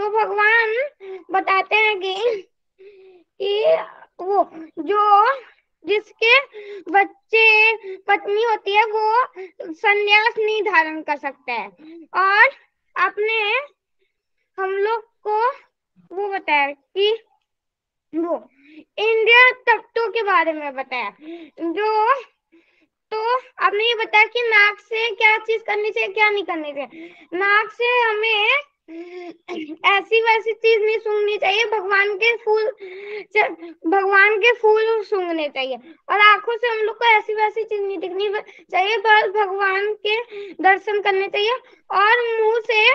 तो भगवान बताते हैं कि वो जो जिसके बच्चे पत्नी होती है वो संन्यास नहीं धारण कर सकता है। और आपने हम लोग को वो बताया कि वो इंडिया तख्तों के बारे में बताया। जो तो आपने ये बताया कि नाक से क्या चीज करनी चाहिए क्या नहीं करनी चाहिए। नाक से हमें ऐसी वैसी चीज नहीं सूंघनी चाहिए, भगवान के फूल सूंघने चाहिए। और आंखों से हम लोग को ऐसी वैसी चीज नहीं दिखनी चाहिए, बस भगवान के दर्शन करने चाहिए। और मुंह से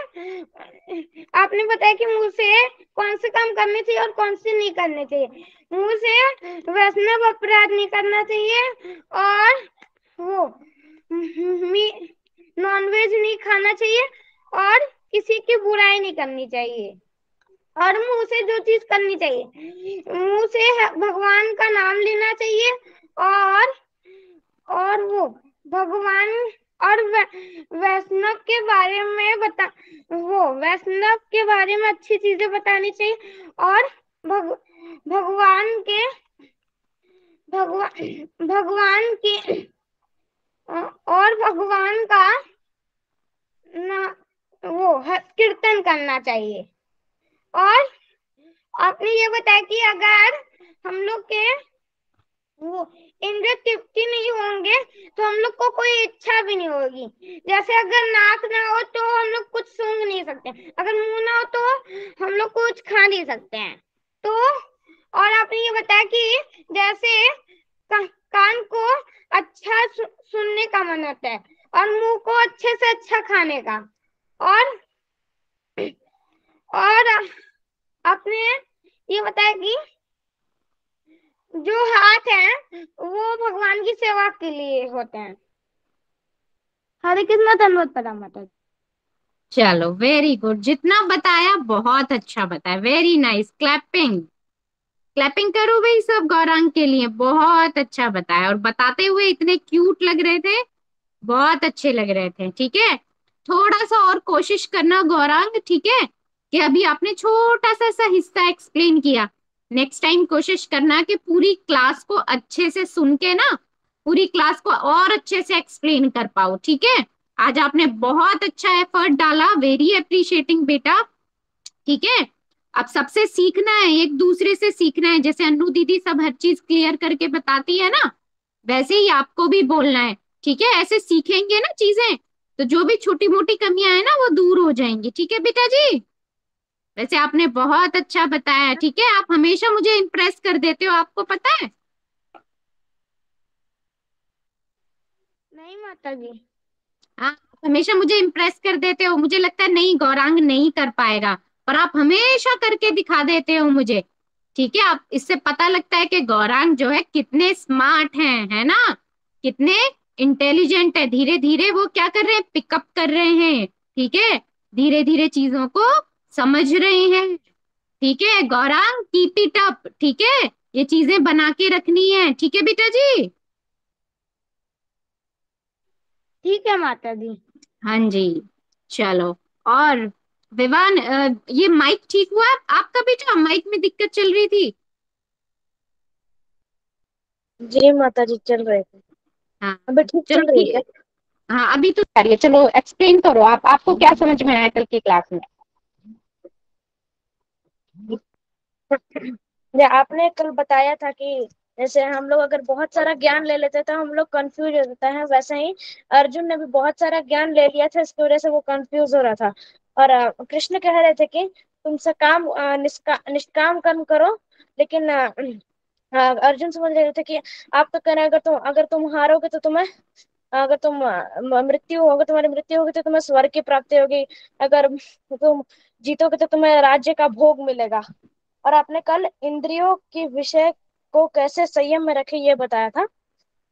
आपने बताया कि मुंह से कौन से काम करने चाहिए और कौन से नहीं करने चाहिए। मुंह से वैष्णव अपराध नहीं करना चाहिए, और वो नॉनवेज नहीं खाना चाहिए, और किसी की बुराई नहीं करनी चाहिए। और मुंह से जो चीज करनी चाहिए, मुंह से भगवान का नाम लेना चाहिए। और वो भगवान और वैष्णव के बारे में वैष्णव के बारे में अच्छी चीजें बतानी चाहिए। और भगवान के भगवान के और भगवान का ना कीर्तन करना चाहिए। और आपने ये बताया कि अगर हम लोग के वो इंद्रिय तृप्ति नहीं होंगे तो हम लोग को कोई इच्छा भी नहीं होगी। जैसे अगर नाक ना हो तो हम लोग कुछ सूंघ नहीं सकते, अगर मुंह ना हो तो हम लोग कुछ खा नहीं सकते हैं। तो और आपने ये बताया कि जैसे कान को अच्छा सुनने का मन होता है, और मुंह को अच्छे से अच्छा खाने का। और और आपने ये बताया कि जो हाथ है वो भगवान की सेवा के लिए होते हैं। हरे कृष्णा, धन्यवाद प्रणाम माता जी। चलो वेरी गुड, जितना बताया बहुत अच्छा बताया, वेरी नाइस, क्लैपिंग क्लैपिंग करो भाई सब गौरांग के लिए, बहुत अच्छा बताया, और बताते हुए इतने क्यूट लग रहे थे, बहुत अच्छे लग रहे थे। ठीक है, थोड़ा सा और कोशिश करना गौरांग, ठीक है, कि अभी आपने छोटा सा सा हिस्सा एक्सप्लेन किया, नेक्स्ट टाइम कोशिश करना कि पूरी क्लास को अच्छे से सुन के ना, पूरी क्लास को और अच्छे से एक्सप्लेन कर पाओ। ठीक है, आज आपने बहुत अच्छा एफर्ट डाला, वेरी अप्रिशिएटिंग बेटा। ठीक है, अब सबसे सीखना है, एक दूसरे से सीखना है, जैसे अनु दीदी सब हर चीज क्लियर करके बताती है ना, वैसे ही आपको भी बोलना है। ठीक है, ऐसे सीखेंगे ना चीजें, तो जो भी छोटी मोटी कमियां है ना वो दूर हो जाएंगी। ठीक है बेटा जी, वैसे आपने बहुत अच्छा बताया। ठीक है, आप हमेशा मुझे इम्प्रेस कर देते हो, आपको पता है। नहीं माता जी। हाँ, आप हमेशा मुझे इम्प्रेस कर देते हो, मुझे लगता है नहीं गौरांग नहीं कर पाएगा, पर आप हमेशा करके दिखा देते हो मुझे। ठीक है, आप इससे पता लगता है कि गौरांग जो है कितने स्मार्ट हैं, है ना, कितने इंटेलिजेंट है। धीरे धीरे वो क्या कर रहे हैं, पिकअप कर रहे हैं। ठीक है, धीरे धीरे चीजों को समझ रहे हैं। ठीक है गौरांग, कीप इट अप। ठीक है, ये चीजें बना के रखनी है। ठीक है बेटा जी। ठीक है माता जी। हाँ जी, चलो। और विवान, ये माइक ठीक हुआ आपका बेटा, माइक में दिक्कत चल रही थी। जी माता जी, चल रहे थे। हाँ, अभी ठीक चलो चल रही है क्या? ठीक। हाँ अभी तो आ रही है, चलो एक्सप्लेन करो आप, आपको क्या समझ में आया कल की क्लास में। आपने कल बताया था कि जैसे हम लोग अगर बहुत सारा ज्ञान ले लेते हैं तो हम लोग कंफ्यूज हो जाते हैं, वैसे ही अर्जुन ने भी बहुत सारा ज्ञान ले लिया था, इसकी वजह से वो कंफ्यूज हो रहा था। और कृष्ण कह रहे थे कि तुम सकाम निष्काम कर्म करो, लेकिन अर्जुन समझ रहे थे कि आप तो कह रहे हैं अगर तुम हारोगे तो तुम्हें, अगर तुम तुम्हारी मृत्यु होगी तो तुम्हें स्वर्ग की प्राप्ति होगी, अगर तुम जीतोगे तो तुम्हें राज्य का भोग मिलेगा। और आपने कल इंद्रियों के विषय को कैसे संयम में रखे ये बताया था।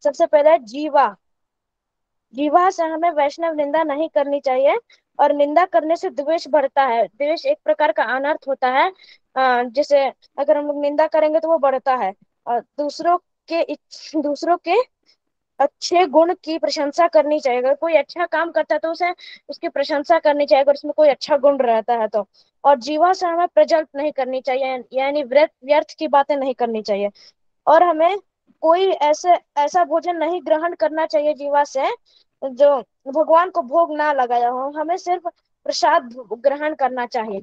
सबसे पहले जीवा, जीवा से हमें वैष्णव निंदा नहीं करनी चाहिए, और निंदा करने से द्वेष बढ़ता है। द्वेष एक प्रकार का अनर्थ होता है, जैसे अगर हम लोग निंदा करेंगे तो वो बढ़ता है। और दूसरों के अच्छे गुण की प्रशंसा करनी चाहिए। अगर कोई अच्छा काम करता है तो उसे उसकी प्रशंसा करनी चाहिए, अगर उसमें कोई अच्छा गुण रहता है तो। और जीवा से हमें प्रजल्प नहीं करनी चाहिए, यानी व्यर्थ व्यर्थ की बातें नहीं करनी चाहिए। और हमें कोई ऐसे ऐसा भोजन नहीं ग्रहण करना चाहिए जीवा से जो भगवान को भोग ना लगाया हो। हमें सिर्फ प्रसाद ग्रहण करना चाहिए।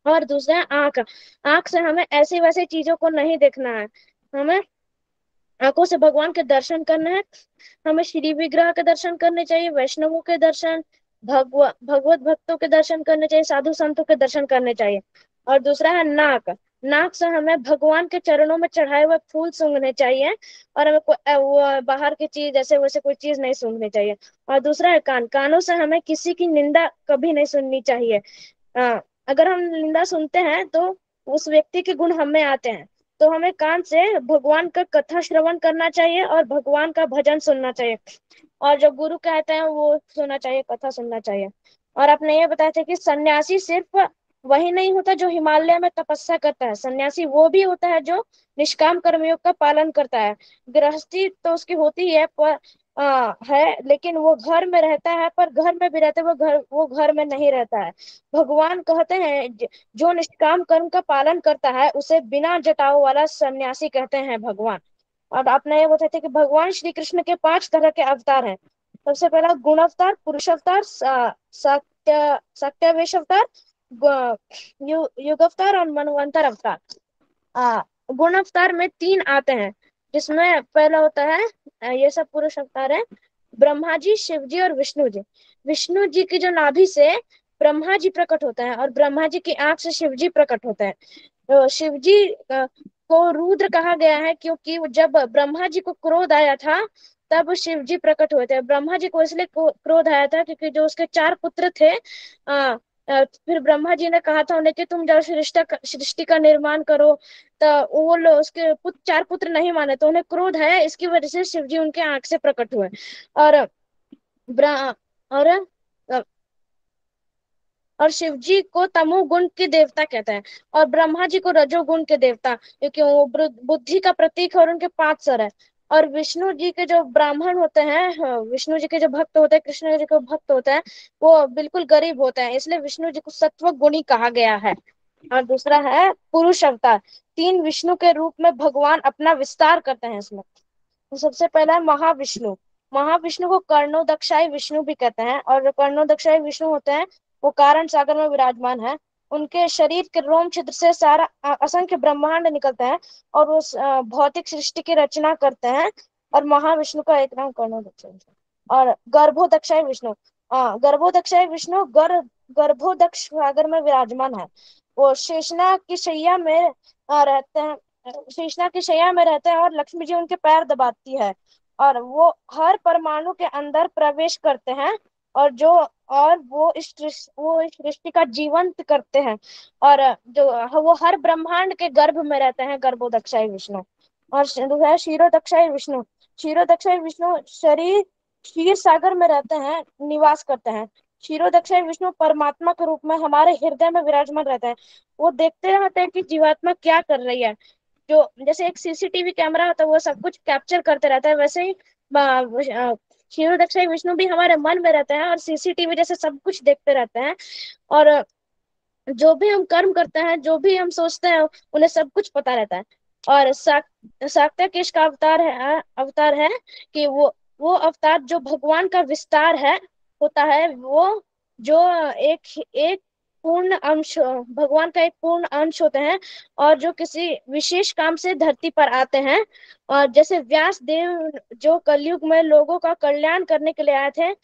और दूसरा है आंख। आंख से हमें ऐसी वैसी चीजों को नहीं देखना है। हमें आंखों से भगवान के दर्शन करना है। हमें श्री विग्रह के दर्शन करने चाहिए, वैष्णवों के दर्शन, भगवत भक्तों के दर्शन करने चाहिए, साधु संतों के दर्शन करने चाहिए। और दूसरा है नाक। नाक से हमें भगवान के चरणों में चढ़ाए हुए फूल सूंघने चाहिए। और हमें कोई वो बाहर की चीज ऐसे वैसे कोई चीज नहीं सूंघनी चाहिए। और दूसरा है कान। कानों से हमें किसी की निंदा कभी नहीं सुननी चाहिए। अगर हम निंदा सुनते हैं तो उस व्यक्ति के गुण हम में आते हैं। तो हमें कान से भगवान का कथा श्रवण करना चाहिए और भगवान का भजन सुनना चाहिए। और जो गुरु कहते हैं वो सुनना चाहिए, कथा सुनना चाहिए। और आपने ये बताया था कि सन्यासी सिर्फ वही नहीं होता जो हिमालय में तपस्या करता है, सन्यासी वो भी होता है जो निष्काम कर्मयोग का पालन करता है। गृहस्थी तो उसकी होती है पर लेकिन वो घर में रहता है, पर घर में भी रहते वो घर में नहीं रहता है। भगवान कहते हैं जो निष्काम कर्म का पालन करता है उसे बिना जटाओ वाला सन्यासी कहते हैं भगवान। और आपने ये बताया था कि भगवान श्री कृष्ण के 5 तरह के अवतार हैं। सबसे पहला गुण अवतार, पुरुष अवतार, सत्यावेश अवतार, युग अवतार और मनवंतर अवतार। आ, गुण अवतार में 3 आते हैं, जिसमें पहला होता है ये सब पुरुष अवतार है, ब्रह्मा जी, शिव जी और विष्णु जी। विष्णु जी की जो नाभि से ब्रह्मा जी प्रकट होता है और ब्रह्मा जी की आंख से शिव जी प्रकट होता है। तो शिव जी को रुद्र कहा गया है क्योंकि जब ब्रह्मा जी को क्रोध आया था तब शिव जी प्रकट हुए थे। ब्रह्मा जी को इसलिए क्रोध आया था क्योंकि जो उसके 4 पुत्र थे, फिर ब्रह्मा जी ने कहा था उन्हें कि तुम जाओ सृष्टि का निर्माण करो। तो वो लोग उसके 4 पुत्र नहीं माने तो उन्हें क्रोध है, इसकी वजह से शिव जी उनके आंख से प्रकट हुए। और ब्र- और और शिव जी को तमोगुण के देवता कहते हैं और ब्रह्मा जी को रजोगुण के देवता, क्योंकि वो बुद्धि का प्रतीक है और उनके 5 सर है। और विष्णु जी के जो ब्राह्मण होते हैं, हाँ, विष्णु जी के जो भक्त होते हैं, कृष्ण जी के भक्त होते हैं, वो बिल्कुल गरीब होते हैं, इसलिए विष्णु जी को सत्व गुणी कहा गया है। और दूसरा है पुरुष अवतार। 3 विष्णु के रूप में भगवान अपना विस्तार करते हैं इसमें। तो सबसे पहला है महाविष्णु। महाविष्णु को कर्णोदक्षाई विष्णु भी कहते हैं और जो कर्णोदक्षाई विष्णु होते हैं वो कारण सागर में विराजमान है। उनके शरीर के रोम छिद्र से सारा असंख्य ब्रह्मांड निकलते हैं और वो भौतिक सृष्टि की रचना करते हैं। और महाविष्णु का एक नाम कर्णोदक्षाई विष्णु। और गर्भोदक्षाई विष्णु। गर्भोदक्षाई विष्णु गर्भोदक्ष सागर में विराजमान है। वो शेषनाग की शैया में रहते हैं। शेषनाग की शैया में रहते हैं और लक्ष्मी जी उनके पैर दबाती है। और वो हर परमाणु के अंदर प्रवेश करते हैं और जो और वो इस सृष्टि का जीवंत करते हैं। और जो वो हर ब्रह्मांड के गर्भ में रहते हैं, गर्भोदक्षाई विष्णु। और दूसरा क्षीरोदक्षाई विष्णु। क्षीरोदक्षाई विष्णु शरीर क्षीर सागर में रहते हैं, निवास करते हैं। क्षीरोदक्षाई विष्णु परमात्मा के रूप में हमारे हृदय में विराजमान रहते हैं। वो देखते रहते हैं कि जीवात्मा क्या कर रही है। जो जैसे एक सीसीटीवी कैमरा होता है वो सब कुछ कैप्चर करते रहता है, वैसे ही क्षीरोदक्षाई विष्णु भी हमारे मन में रहते हैं और सीसीटीवी जैसे सब कुछ देखते रहते हैं। और जो भी हम कर्म करते हैं, जो भी हम सोचते हैं, उन्हें सब कुछ पता रहता है। और साक्यकेश का अवतार है कि वो अवतार जो भगवान का विस्तार है होता है, वो जो एक एक पूर्ण अंश, भगवान का एक पूर्ण अंश होते हैं और जो किसी विशेष काम से धरती पर आते हैं। और जैसे व्यास देव जो कलयुग में लोगों का कल्याण करने के लिए आए थे,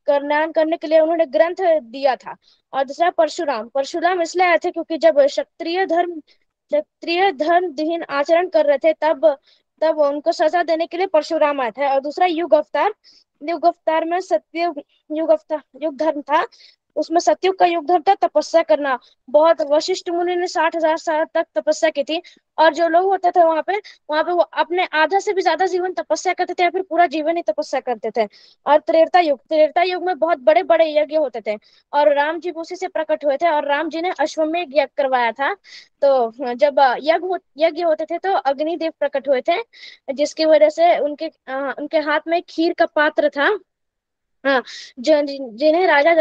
कल्याण करने के लिए उन्होंने ग्रंथ दिया था। और दूसरा परशुराम। परशुराम इसलिए आए थे क्योंकि जब क्षत्रिय धर्महीन आचरण कर रहे थे तब तब उनको सजा देने के लिए परशुराम आए थे। और दूसरा युग अवतार। युग अवतार में सत्य युग धर्म था। उसमें सतयुग का युग धर्म था तपस्या करना। बहुत वशिष्ठ मुनि ने 60,000 साल तक तपस्या की थी। और जो लोग होते थे वहां पे वो अपने आधा से भी ज्यादा जीवन तपस्या करते थे या फिर पूरा जीवन ही तपस्या करते थे। और त्रेता युग में बहुत बड़े बड़े यज्ञ होते थे। और राम जी भी उसी से प्रकट हुए थे और राम जी ने अश्वमेध यज्ञ करवाया था। तो जब यज्ञ होते थे तो अग्निदेव प्रकट हुए थे, जिसकी वजह से उनके हाथ में खीर का पात्र था। हाँ, जिन्हें राजा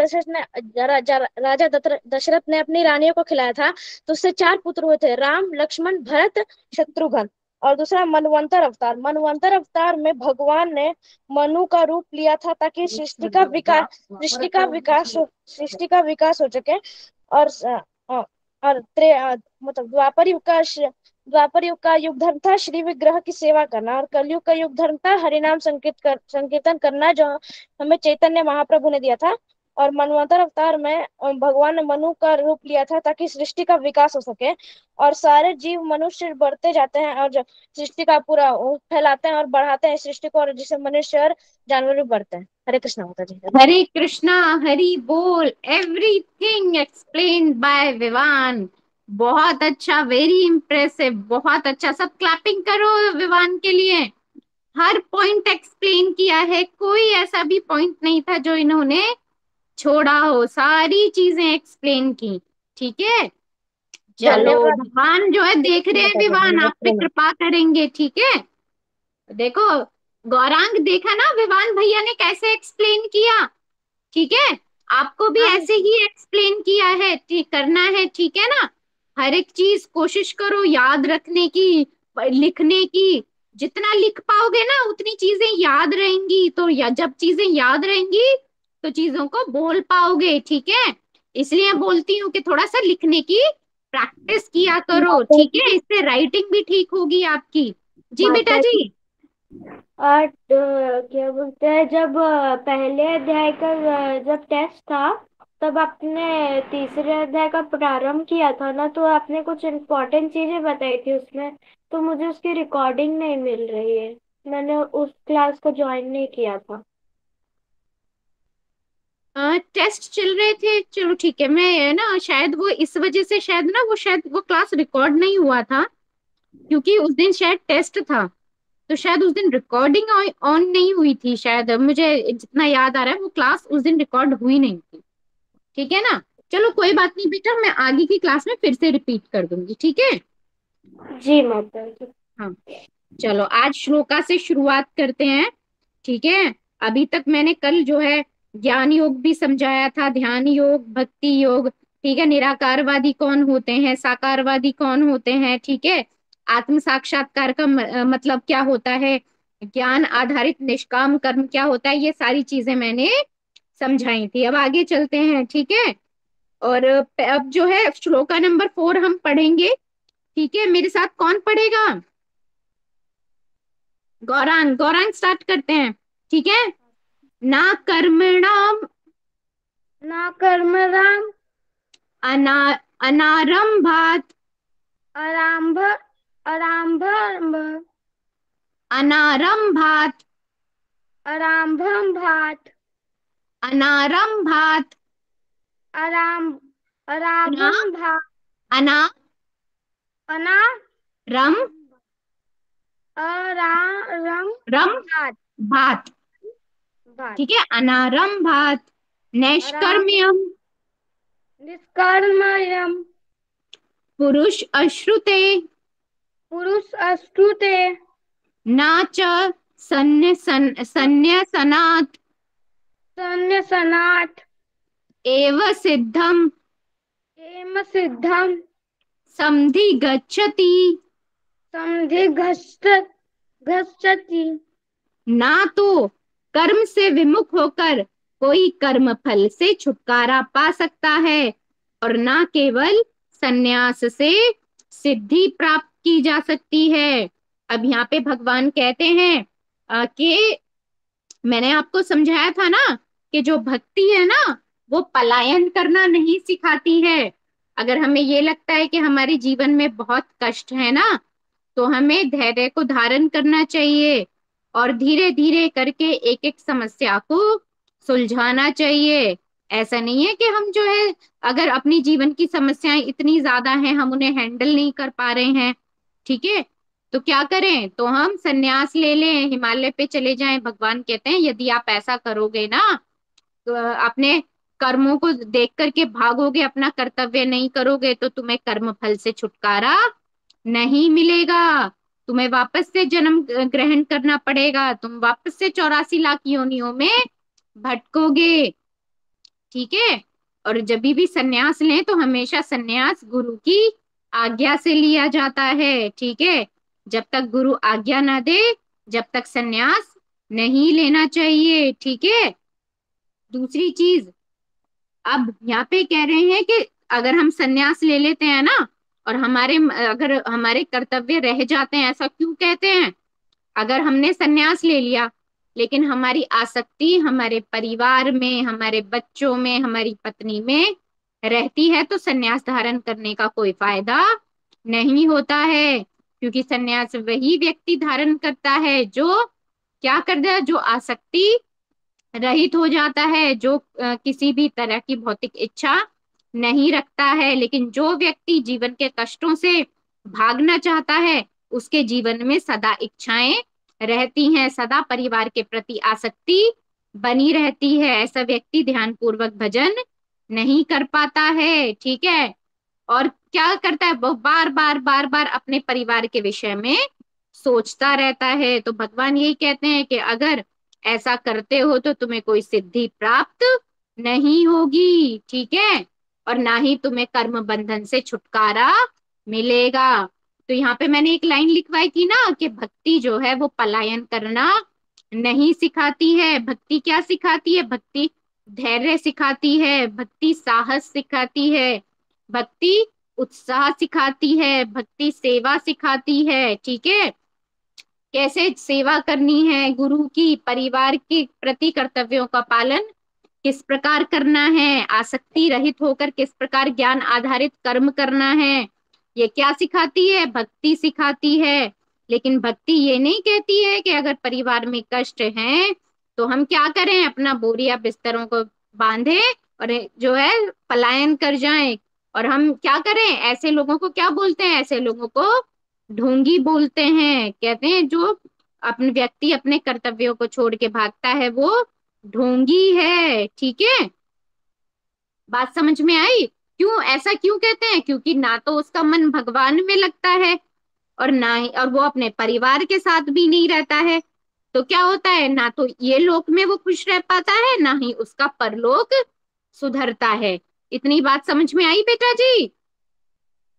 दशरथ ने अपनी रानियों को खिलाया था। तो उससे 4 पुत्र हुए थे, राम लक्ष्मण भरत शत्रुघ्न। और दूसरा मनवंतर अवतार में भगवान ने मनु का रूप लिया था ताकि सृष्टि का विकास हो सके। और और मतलब द्वापर युग का युग धर्म था श्री विग्रह की सेवा करना। और कलयुग का युग धर्म था हरिनाम संकीर्तन करना, जो हमें चैतन्य महाप्रभु ने दिया था। और मनवंतर अवतार में भगवान ने मनु का रूप लिया था ताकि सृष्टि का विकास हो सके। और सारे जीव मनुष्य बढ़ते जाते हैं और जो सृष्टि का पूरा वो फैलाते हैं और बढ़ाते हैं सृष्टि को, और जिससे मनुष्य और जानवर भी बढ़ते हैं। हरे कृष्णा माता जी। हरे कृष्णा, हरि बोल। Everything explain by Vivaan. बहुत अच्छा, वेरी इम्प्रेसिव, बहुत अच्छा। सब क्लैपिंग करो विवान के लिए। हर पॉइंट एक्सप्लेन किया है, कोई ऐसा भी पॉइंट नहीं था जो इन्होंने छोड़ा हो, सारी चीजें एक्सप्लेन की। ठीक है, चलो। धन्यवाद। भगवान जो है हरे देख कृष्णा रहे हैं, माता जी, विवान आप पे नमस्ते। कृपा करेंगे। ठीक है, देखो गौरांग, देखा ना विवान भैया ने कैसे एक्सप्लेन किया। ठीक है, आपको भी हाँ ऐसे ही एक्सप्लेन किया है, ठीक करना है। ठीक है ना, हर एक चीज कोशिश करो याद रखने की, लिखने की। जितना लिख पाओगे ना उतनी चीजें याद रहेंगी, तो जब चीजें याद रहेंगी तो चीजों को बोल पाओगे। ठीक है, इसलिए बोलती हूँ कि थोड़ा सा लिखने की प्रैक्टिस किया करो। माता ठीक जी। है, इससे राइटिंग भी ठीक होगी आपकी। जी बेटा माता जी। जी, और क्या बोलते हैं, जब पहले अध्याय का जब टेस्ट था, तब आपने तीसरे अध्याय का प्रारंभ किया था ना, तो आपने कुछ इम्पोर्टेंट चीजें बताई थी उसमें। तो मुझे उसकी रिकॉर्डिंग नहीं मिल रही है, मैंने उस क्लास को ज्वाइन नहीं किया था। टेस्ट चल रहे थे, चलो ठीक है। मैं ना शायद वो इस वजह से, शायद वो क्लास रिकॉर्ड नहीं हुआ था, क्योंकि उस दिन शायद टेस्ट था। तो शायद उस दिन रिकॉर्डिंग ऑन नहीं हुई थी शायद, मुझे जितना याद आ रहा है वो क्लास उस दिन रिकॉर्ड हुई नहीं थी। ठीक है ना, चलो कोई बात नहीं बेटा, मैं आगे की क्लास में फिर से रिपीट कर दूंगी। ठीक है। जी माता जी। हाँ, चलो आज श्लोका से शुरुआत करते हैं। ठीक है, अभी तक मैंने कल जो है ज्ञान योग भी समझाया था, ध्यान योग, भक्ति योग। ठीक है, निराकारवादी कौन होते हैं, साकारवादी कौन होते हैं। ठीक है, आत्म साक्षात्कार का मतलब क्या होता है, ज्ञान आधारित निष्काम कर्म क्या होता है, ये सारी चीजें मैंने समझाई थी। अब आगे चलते हैं। ठीक है, और अब जो है श्लोका नंबर 4 हम पढ़ेंगे। ठीक है, मेरे साथ कौन पढ़ेगा। गौरांग, गौरांग स्टार्ट करते हैं। ठीक है, ना कर्मणाम ना कर्म राम अना अनारंभात आरंभ आरंभ अनारंभात आरंभात अनारंभात आरंभ अना आरंभात अनारम अना आरंभ रम भात भात। भात ठीक है, अनारंभात आराम नैष्कर्म्यम निष्कर्मयम् पुरुष अश्रुते पुरुष अस्तुते न च संन्यसनात् सन्यसनात् एव सिद्धम एम सिद्धम समधि गच्छति। समधि गच्छति ना तो कर्म से विमुख होकर कोई कर्म फल से छुटकारा पा सकता है, और ना केवल संन्यास से सिद्धि प्राप्त की जा सकती है। अब यहाँ पे भगवान कहते हैं कि मैंने आपको समझाया था ना कि जो भक्ति है ना वो पलायन करना नहीं सिखाती है। अगर हमें ये लगता है कि हमारे जीवन में बहुत कष्ट है ना, तो हमें धैर्य को धारण करना चाहिए और धीरे धीरे करके एक एक समस्या को सुलझाना चाहिए। ऐसा नहीं है कि हम जो है अगर अपनी जीवन की समस्याएं इतनी ज्यादा हैं हम उन्हें हैंडल नहीं कर पा रहे हैं, ठीक है, तो क्या करें, तो हम संन्यास ले लें, हिमालय पे चले जाएं। भगवान कहते हैं यदि आप ऐसा करोगे ना, तो अपने कर्मों को देख करके भागोगे, अपना कर्तव्य नहीं करोगे, तो तुम्हें कर्म फल से छुटकारा नहीं मिलेगा, तुम्हें वापस से जन्म ग्रहण करना पड़ेगा, तुम वापस से 84 लाख योनियों में भटकोगे, ठीक है। और जब भी सन्यास लें तो हमेशा सन्यास गुरु की आज्ञा से लिया जाता है, ठीक है। जब तक गुरु आज्ञा ना दे जब तक सन्यास नहीं लेना चाहिए, ठीक है। दूसरी चीज, अब यहाँ पे कह रहे हैं कि अगर हम सन्यास ले लेते हैं ना और हमारे अगर हमारे कर्तव्य रह जाते हैं, ऐसा क्यों कहते हैं, अगर हमने सन्यास ले लिया लेकिन हमारी आसक्ति हमारे परिवार में, हमारे बच्चों में, हमारी पत्नी में रहती है, तो सन्यास धारण करने का कोई फायदा नहीं होता है, क्योंकि सन्यास वही व्यक्ति धारण करता है जो क्या करता है, जो आसक्ति रहित हो जाता है, जो किसी भी तरह की भौतिक इच्छा नहीं रखता है। लेकिन जो व्यक्ति जीवन के कष्टों से भागना चाहता है उसके जीवन में सदा इच्छाएं रहती हैं, सदा परिवार के प्रति आसक्ति बनी रहती है, ऐसा व्यक्ति ध्यान पूर्वक भजन नहीं कर पाता है, ठीक है। और क्या करता है, वो बार बार बार बार अपने परिवार के विषय में सोचता रहता है। तो भगवान यही कहते हैं कि अगर ऐसा करते हो तो तुम्हें कोई सिद्धि प्राप्त नहीं होगी, ठीक है, और ना ही तुम्हें कर्म बंधन से छुटकारा मिलेगा। तो यहाँ पे मैंने एक लाइन लिखवाई थी ना कि भक्ति जो है वो पलायन करना नहीं सिखाती है। भक्ति क्या सिखाती है, भक्ति धैर्य सिखाती है, भक्ति साहस सिखाती है, भक्ति उत्साह सिखाती है, भक्ति सेवा सिखाती है, ठीक है। कैसे सेवा करनी है गुरु की, परिवार के प्रति कर्तव्यों का पालन किस प्रकार करना है, आसक्ति रहित होकर किस प्रकार ज्ञान आधारित कर्म करना है, ये क्या सिखाती है, भक्ति सिखाती है। लेकिन भक्ति ये नहीं कहती है कि अगर परिवार में कष्ट है तो हम क्या करें, अपना बोरिया बिस्तरों को बांधे और जो है पलायन कर जाएं। और हम क्या करें, ऐसे लोगों को क्या बोलते हैं, ऐसे लोगों को ढोंगी बोलते हैं, कहते हैं जो अपने व्यक्ति अपने कर्तव्यों को छोड़ के भागता है वो ढोंगी है, ठीक है। बात समझ में आई, क्यों ऐसा क्यों कहते हैं, क्योंकि ना तो उसका मन भगवान में लगता है और ना ही, और वो अपने परिवार के साथ भी नहीं रहता है। तो क्या होता है, ना तो ये लोक में वो खुश रह पाता है ना ही उसका परलोक सुधरता है। इतनी बात समझ में आई बेटा जी।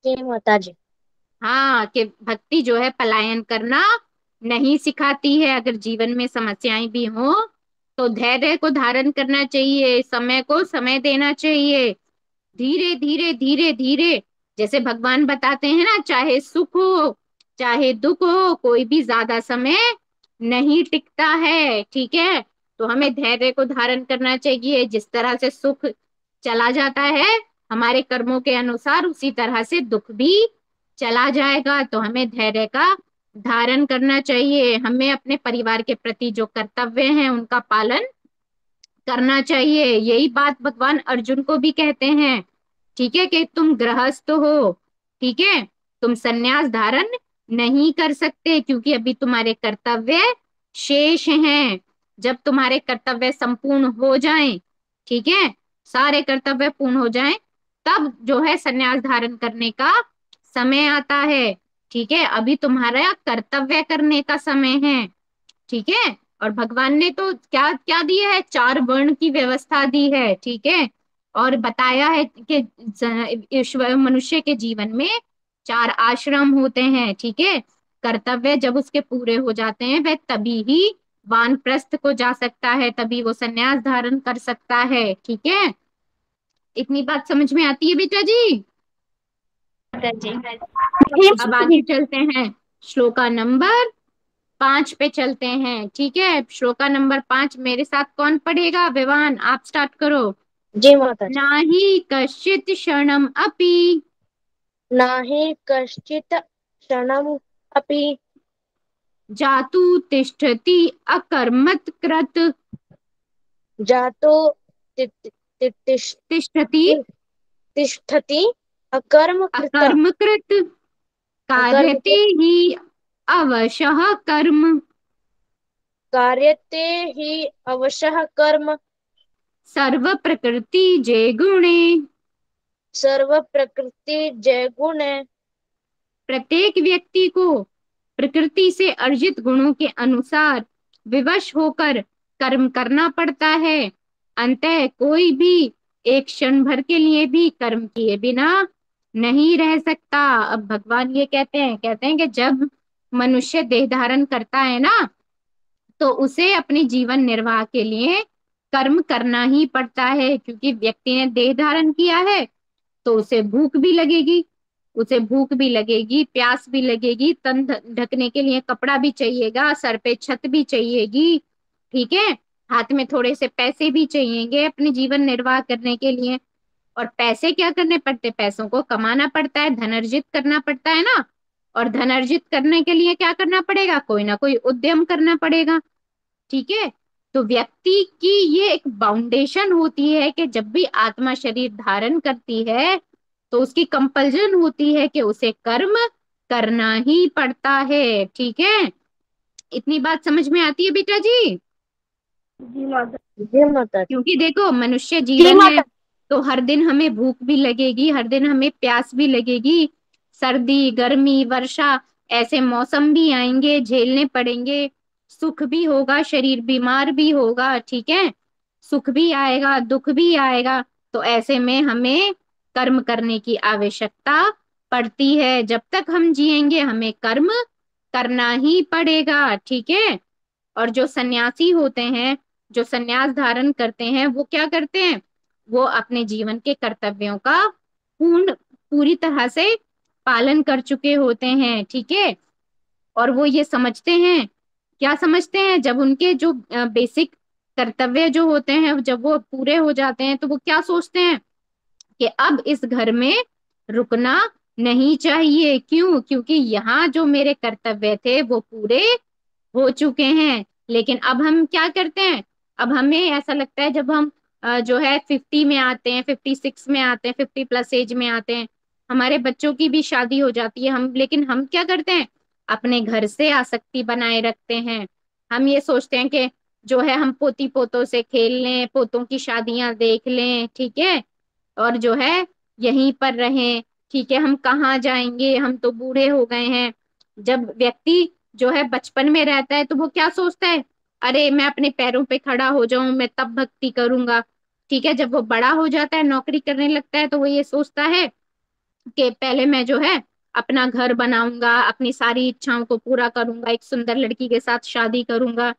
जी माता जी। हाँ, कि भक्ति जो है पलायन करना नहीं सिखाती है। अगर जीवन में समस्याएं भी हो तो धैर्य को धारण करना चाहिए, समय को समय देना चाहिए, धीरे धीरे धीरे धीरे, जैसे भगवान बताते हैं ना, चाहे सुख हो चाहे दुख हो कोई भी ज्यादा समय नहीं टिकता है, ठीक है। तो हमें धैर्य को धारण करना चाहिए, जिस तरह से सुख चला जाता है हमारे कर्मों के अनुसार उसी तरह से दुख भी चला जाएगा। तो हमें धैर्य का धारण करना चाहिए, हमें अपने परिवार के प्रति जो कर्तव्य हैं उनका पालन करना चाहिए। यही बात भगवान अर्जुन को भी कहते हैं, ठीक है, कि तुम गृहस्थ हो, ठीक है, तुम संन्यास धारण नहीं कर सकते क्योंकि अभी तुम्हारे कर्तव्य शेष हैं। जब तुम्हारे कर्तव्य संपूर्ण हो जाएं, ठीक है, सारे कर्तव्य पूर्ण हो जाएं, तब जो है संन्यास धारण करने का समय आता है, ठीक है। अभी तुम्हारा कर्तव्य करने का समय है, ठीक है। और भगवान ने तो क्या क्या दिया है, 4 वर्ण की व्यवस्था दी है, ठीक है। और बताया है कि ईश्वर मनुष्य के जीवन में 4 आश्रम होते हैं, ठीक है। कर्तव्य जब उसके पूरे हो जाते हैं वह तभी ही वानप्रस्थ को जा सकता है, तभी वो संन्यास धारण कर सकता है, ठीक है। इतनी बात समझ में आती है बेटा जी। माता जी। अब आगे चलते हैं, श्लोका नंबर 5 पे चलते हैं, ठीक है। श्लोका नंबर 5 मेरे साथ कौन पढ़ेगा, विवान आप स्टार्ट करो। जी माता जी। नाही कश्चित क्षणम अपि नाहि कश्चित् क्षणम् अपि जातु तिष्ठति अकर्मत् कृत जातो ति- तिष्ठ- तिष्ठति तिष्ठति अकर्म कृता अकर्मकृत अकर्म कार्यते हि अवशः कर्म कार्यते हि अवशः कर्म सर्व प्रकृति जय गुणे। सर्व प्रकृति जय गुण है। प्रत्येक व्यक्ति को प्रकृति से अर्जित गुणों के अनुसार विवश होकर कर्म करना पड़ता है। अंतः कोई भी एक क्षण भर के लिए भी कर्म किए बिना नहीं रह सकता। अब भगवान ये कहते हैं कि जब मनुष्य देह धारण करता है ना, तो उसे अपने जीवन निर्वाह के लिए कर्म करना ही पड़ता है, क्योंकि व्यक्ति ने देह धारण किया है तो उसे भूख भी लगेगी, उसे भूख भी लगेगी, प्यास भी लगेगी, तन ढकने के लिए कपड़ा भी चाहिएगा, सर पे छत भी चाहिएगी, ठीक है, हाथ में थोड़े से पैसे भी चाहिएंगे अपने जीवन निर्वाह करने के लिए। और पैसे क्या करने पड़ते, पैसों को कमाना पड़ता है, धन अर्जित करना पड़ता है ना। और धन अर्जित करने के लिए क्या करना पड़ेगा, कोई ना कोई उद्यम करना पड़ेगा, ठीक है। तो व्यक्ति की ये एक बाउंडेशन होती है कि जब भी आत्मा शरीर धारण करती है तो उसकी कंपल्जन होती है कि उसे कर्म करना ही पड़ता है, ठीक है। इतनी बात समझ में आती है बेटा जी? जी माता। जय माता दी। क्योंकि देखो मनुष्य जी जीवन है, माता। तो हर दिन हमें भूख भी लगेगी, हर दिन हमें प्यास भी लगेगी, सर्दी गर्मी वर्षा ऐसे मौसम भी आएंगे, झेलने पड़ेंगे, सुख भी होगा, शरीर बीमार भी होगा, ठीक है, सुख भी आएगा दुख भी आएगा। तो ऐसे में हमें कर्म करने की आवश्यकता पड़ती है। जब तक हम जिएंगे हमें कर्म करना ही पड़ेगा, ठीक है। और जो सन्यासी होते हैं, जो सन्यास धारण करते हैं, वो क्या करते हैं, वो अपने जीवन के कर्तव्यों का पूरी तरह से पालन कर चुके होते हैं, ठीक है। और वो ये समझते हैं, क्या समझते हैं, जब उनके जो बेसिक कर्तव्य जो होते हैं जब वो पूरे हो जाते हैं तो वो क्या सोचते हैं कि अब इस घर में रुकना नहीं चाहिए। क्यों? क्योंकि यहाँ जो मेरे कर्तव्य थे वो पूरे हो चुके हैं। लेकिन अब हम क्या करते हैं, अब हमें ऐसा लगता है जब हम जो है 50 में आते हैं, 56 में आते हैं, 50 प्लस एज में आते हैं, हमारे बच्चों की भी शादी हो जाती है, हम लेकिन हम क्या करते हैं, अपने घर से आसक्ति बनाए रखते हैं। हम ये सोचते हैं कि जो है हम पोती पोतों से खेल लें, पोतों की शादियां देख लें, ठीक है, और जो है यहीं पर रहें, ठीक है, हम कहाँ जाएंगे, हम तो बूढ़े हो गए हैं। जब व्यक्ति जो है बचपन में रहता है तो वो क्या सोचता है, अरे मैं अपने पैरों पे खड़ा हो जाऊं, मैं तब भक्ति करूंगा, ठीक है। जब वो बड़ा हो जाता है, नौकरी करने लगता है, तो वो ये सोचता है कि पहले मैं जो है अपना घर बनाऊंगा, अपनी सारी इच्छाओं को पूरा करूंगा, एक सुंदर लड़की के साथ शादी करूंगा।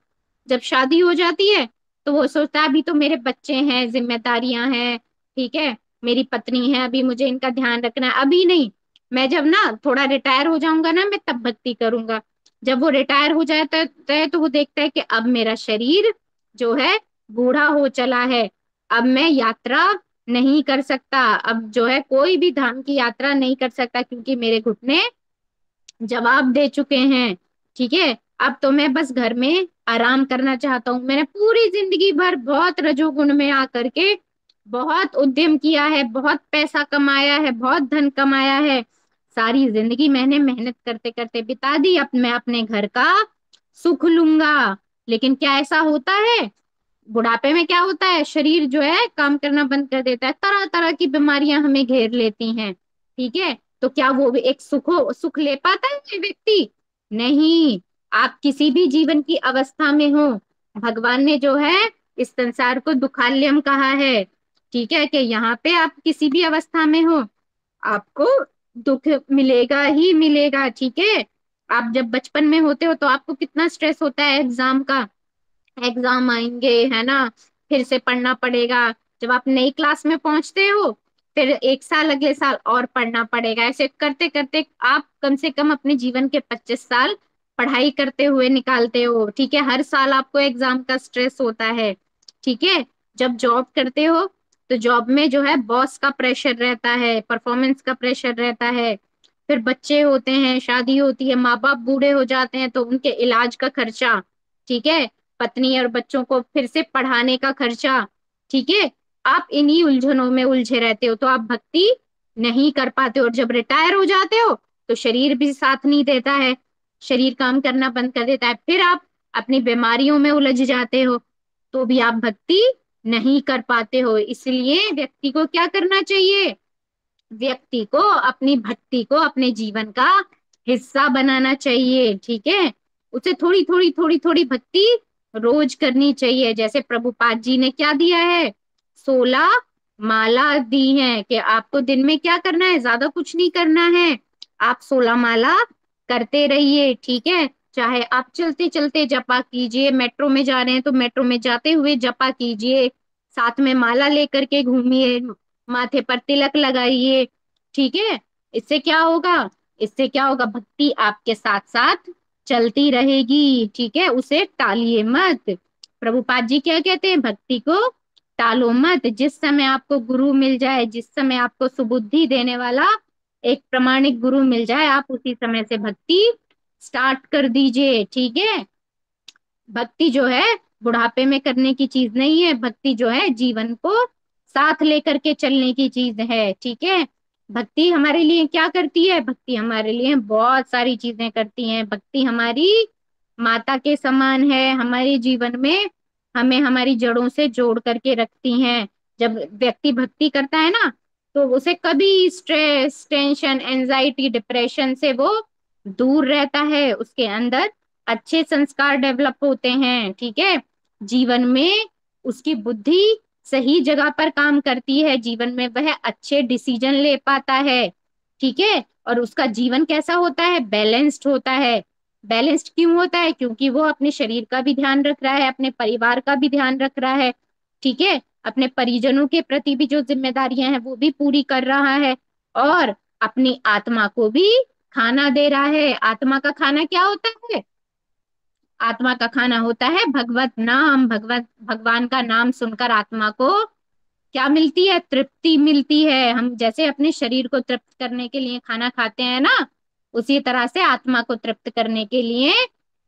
जब शादी हो जाती है तो वो सोचता है अभी तो मेरे बच्चे हैं, जिम्मेदारियां हैं, ठीक है, मेरी पत्नी है, अभी मुझे इनका ध्यान रखना है, अभी नहीं, मैं जब ना थोड़ा रिटायर हो जाऊंगा ना मैं तब भक्ति करूंगा। जब वो रिटायर हो जाता है तो वो देखता है कि अब मेरा शरीर जो है बूढ़ा हो चला है, अब मैं यात्रा नहीं कर सकता, अब जो है कोई भी धाम की यात्रा नहीं कर सकता, क्योंकि मेरे घुटने जवाब दे चुके हैं, ठीक है। अब तो मैं बस घर में आराम करना चाहता हूँ। मैंने पूरी जिंदगी भर बहुत रजोगुण में आकर के बहुत उद्यम किया है, बहुत पैसा कमाया है, बहुत धन कमाया है, सारी जिंदगी मैंने मेहनत करते करते बिता दी, अब मैं अपने घर का सुख लूंगा। लेकिन क्या ऐसा होता है, बुढ़ापे में क्या होता है, शरीर जो है काम करना बंद कर देता है, तरह तरह की बीमारियां हमें घेर लेती हैं, ठीक है। तो क्या वो भी एक सुख ले पाता है ये व्यक्ति? नहीं। आप किसी भी जीवन की अवस्था में हो, भगवान ने जो है इस संसार को दुखालयम कहा है, ठीक है, कि यहाँ पे आप किसी भी अवस्था में हो आपको दुख मिलेगा ही मिलेगा, ठीक है। आप जब बचपन में होते हो तो आपको कितना स्ट्रेस होता है एग्जाम का, एग्जाम आएंगे है ना, फिर से पढ़ना पड़ेगा। जब आप नई क्लास में पहुंचते हो फिर एक साल अगले साल और पढ़ना पड़ेगा, ऐसे करते करते आप कम से कम अपने जीवन के 25 साल पढ़ाई करते हुए निकालते हो, ठीक है। हर साल आपको एग्जाम का स्ट्रेस होता है, ठीक है। जब जॉब करते हो तो जॉब में जो है बॉस का प्रेशर रहता है, परफॉर्मेंस का प्रेशर रहता है, फिर बच्चे होते हैं, शादी होती है, माँ बाप बूढ़े हो जाते हैं तो उनके इलाज का खर्चा, ठीक है, पत्नी और बच्चों को फिर से पढ़ाने का खर्चा, ठीक है। आप इन्हीं उलझनों में उलझे रहते हो, तो आप भक्ति नहीं कर पाते हो। और जब रिटायर हो जाते हो तो शरीर भी साथ नहीं देता है, शरीर काम करना बंद कर देता है, फिर आप अपनी बीमारियों में उलझ जाते हो, तो भी आप भक्ति नहीं कर पाते हो। इसलिए व्यक्ति को क्या करना चाहिए? व्यक्ति को अपनी भक्ति को अपने जीवन का हिस्सा बनाना चाहिए, ठीक है। उसे थोड़ी थोड़ी थोड़ी थोड़ी भक्ति रोज करनी चाहिए। जैसे प्रभुपाद जी ने क्या दिया है, 16 माला दी है कि आपको दिन में क्या करना है, ज्यादा कुछ नहीं करना है, आप 16 माला करते रहिए, ठीक है। चाहे आप चलते चलते जपा कीजिए, मेट्रो में जा रहे हैं तो मेट्रो में जाते हुए जपा कीजिए, साथ में माला लेकर के घूमिए, माथे पर तिलक लगाइए, ठीक है। इससे क्या होगा, इससे क्या होगा, भक्ति आपके साथ साथ चलती रहेगी, ठीक है। उसे टालिए मत। प्रभुपाद जी क्या कहते हैं, भक्ति को टालो मत। जिस समय आपको गुरु मिल जाए, जिस समय आपको सुबुद्धि देने वाला एक प्रामाणिक गुरु मिल जाए, आप उसी समय से भक्ति स्टार्ट कर दीजिए, ठीक है। भक्ति जो है बुढ़ापे में करने की चीज नहीं है, भक्ति जो है जीवन को साथ लेकर के चलने की चीज है, ठीक है। भक्ति हमारे लिए क्या करती है, भक्ति हमारे लिए बहुत सारी चीजें करती हैं। भक्ति हमारी माता के समान है हमारे जीवन में, हमें हमारी जड़ों से जोड़ करके रखती हैं। जब व्यक्ति भक्ति करता है ना, तो उसे कभी स्ट्रेस, टेंशन, एंजाइटी, डिप्रेशन से वो दूर रहता है, उसके अंदर अच्छे संस्कार डेवलप होते हैं, ठीक है। जीवन में उसकी बुद्धि सही जगह पर काम करती है, जीवन में वह अच्छे डिसीजन ले पाता है, ठीक है। और उसका जीवन कैसा होता है, बैलेंस्ड होता है। बैलेंस्ड क्यों होता है, क्योंकि वो अपने शरीर का भी ध्यान रख रहा है, अपने परिवार का भी ध्यान रख रहा है, ठीक है। अपने परिजनों के प्रति भी जो जिम्मेदारियां हैं वो भी पूरी कर रहा है, और अपनी आत्मा को भी खाना दे रहा है। आत्मा का खाना क्या होता है, आत्मा का खाना होता है भगवत नाम। भगवत भगवान का नाम सुनकर आत्मा को क्या मिलती है, तृप्ति मिलती है। हम जैसे अपने शरीर को तृप्त करने के लिए खाना खाते हैं ना, उसी तरह से आत्मा को तृप्त करने के लिए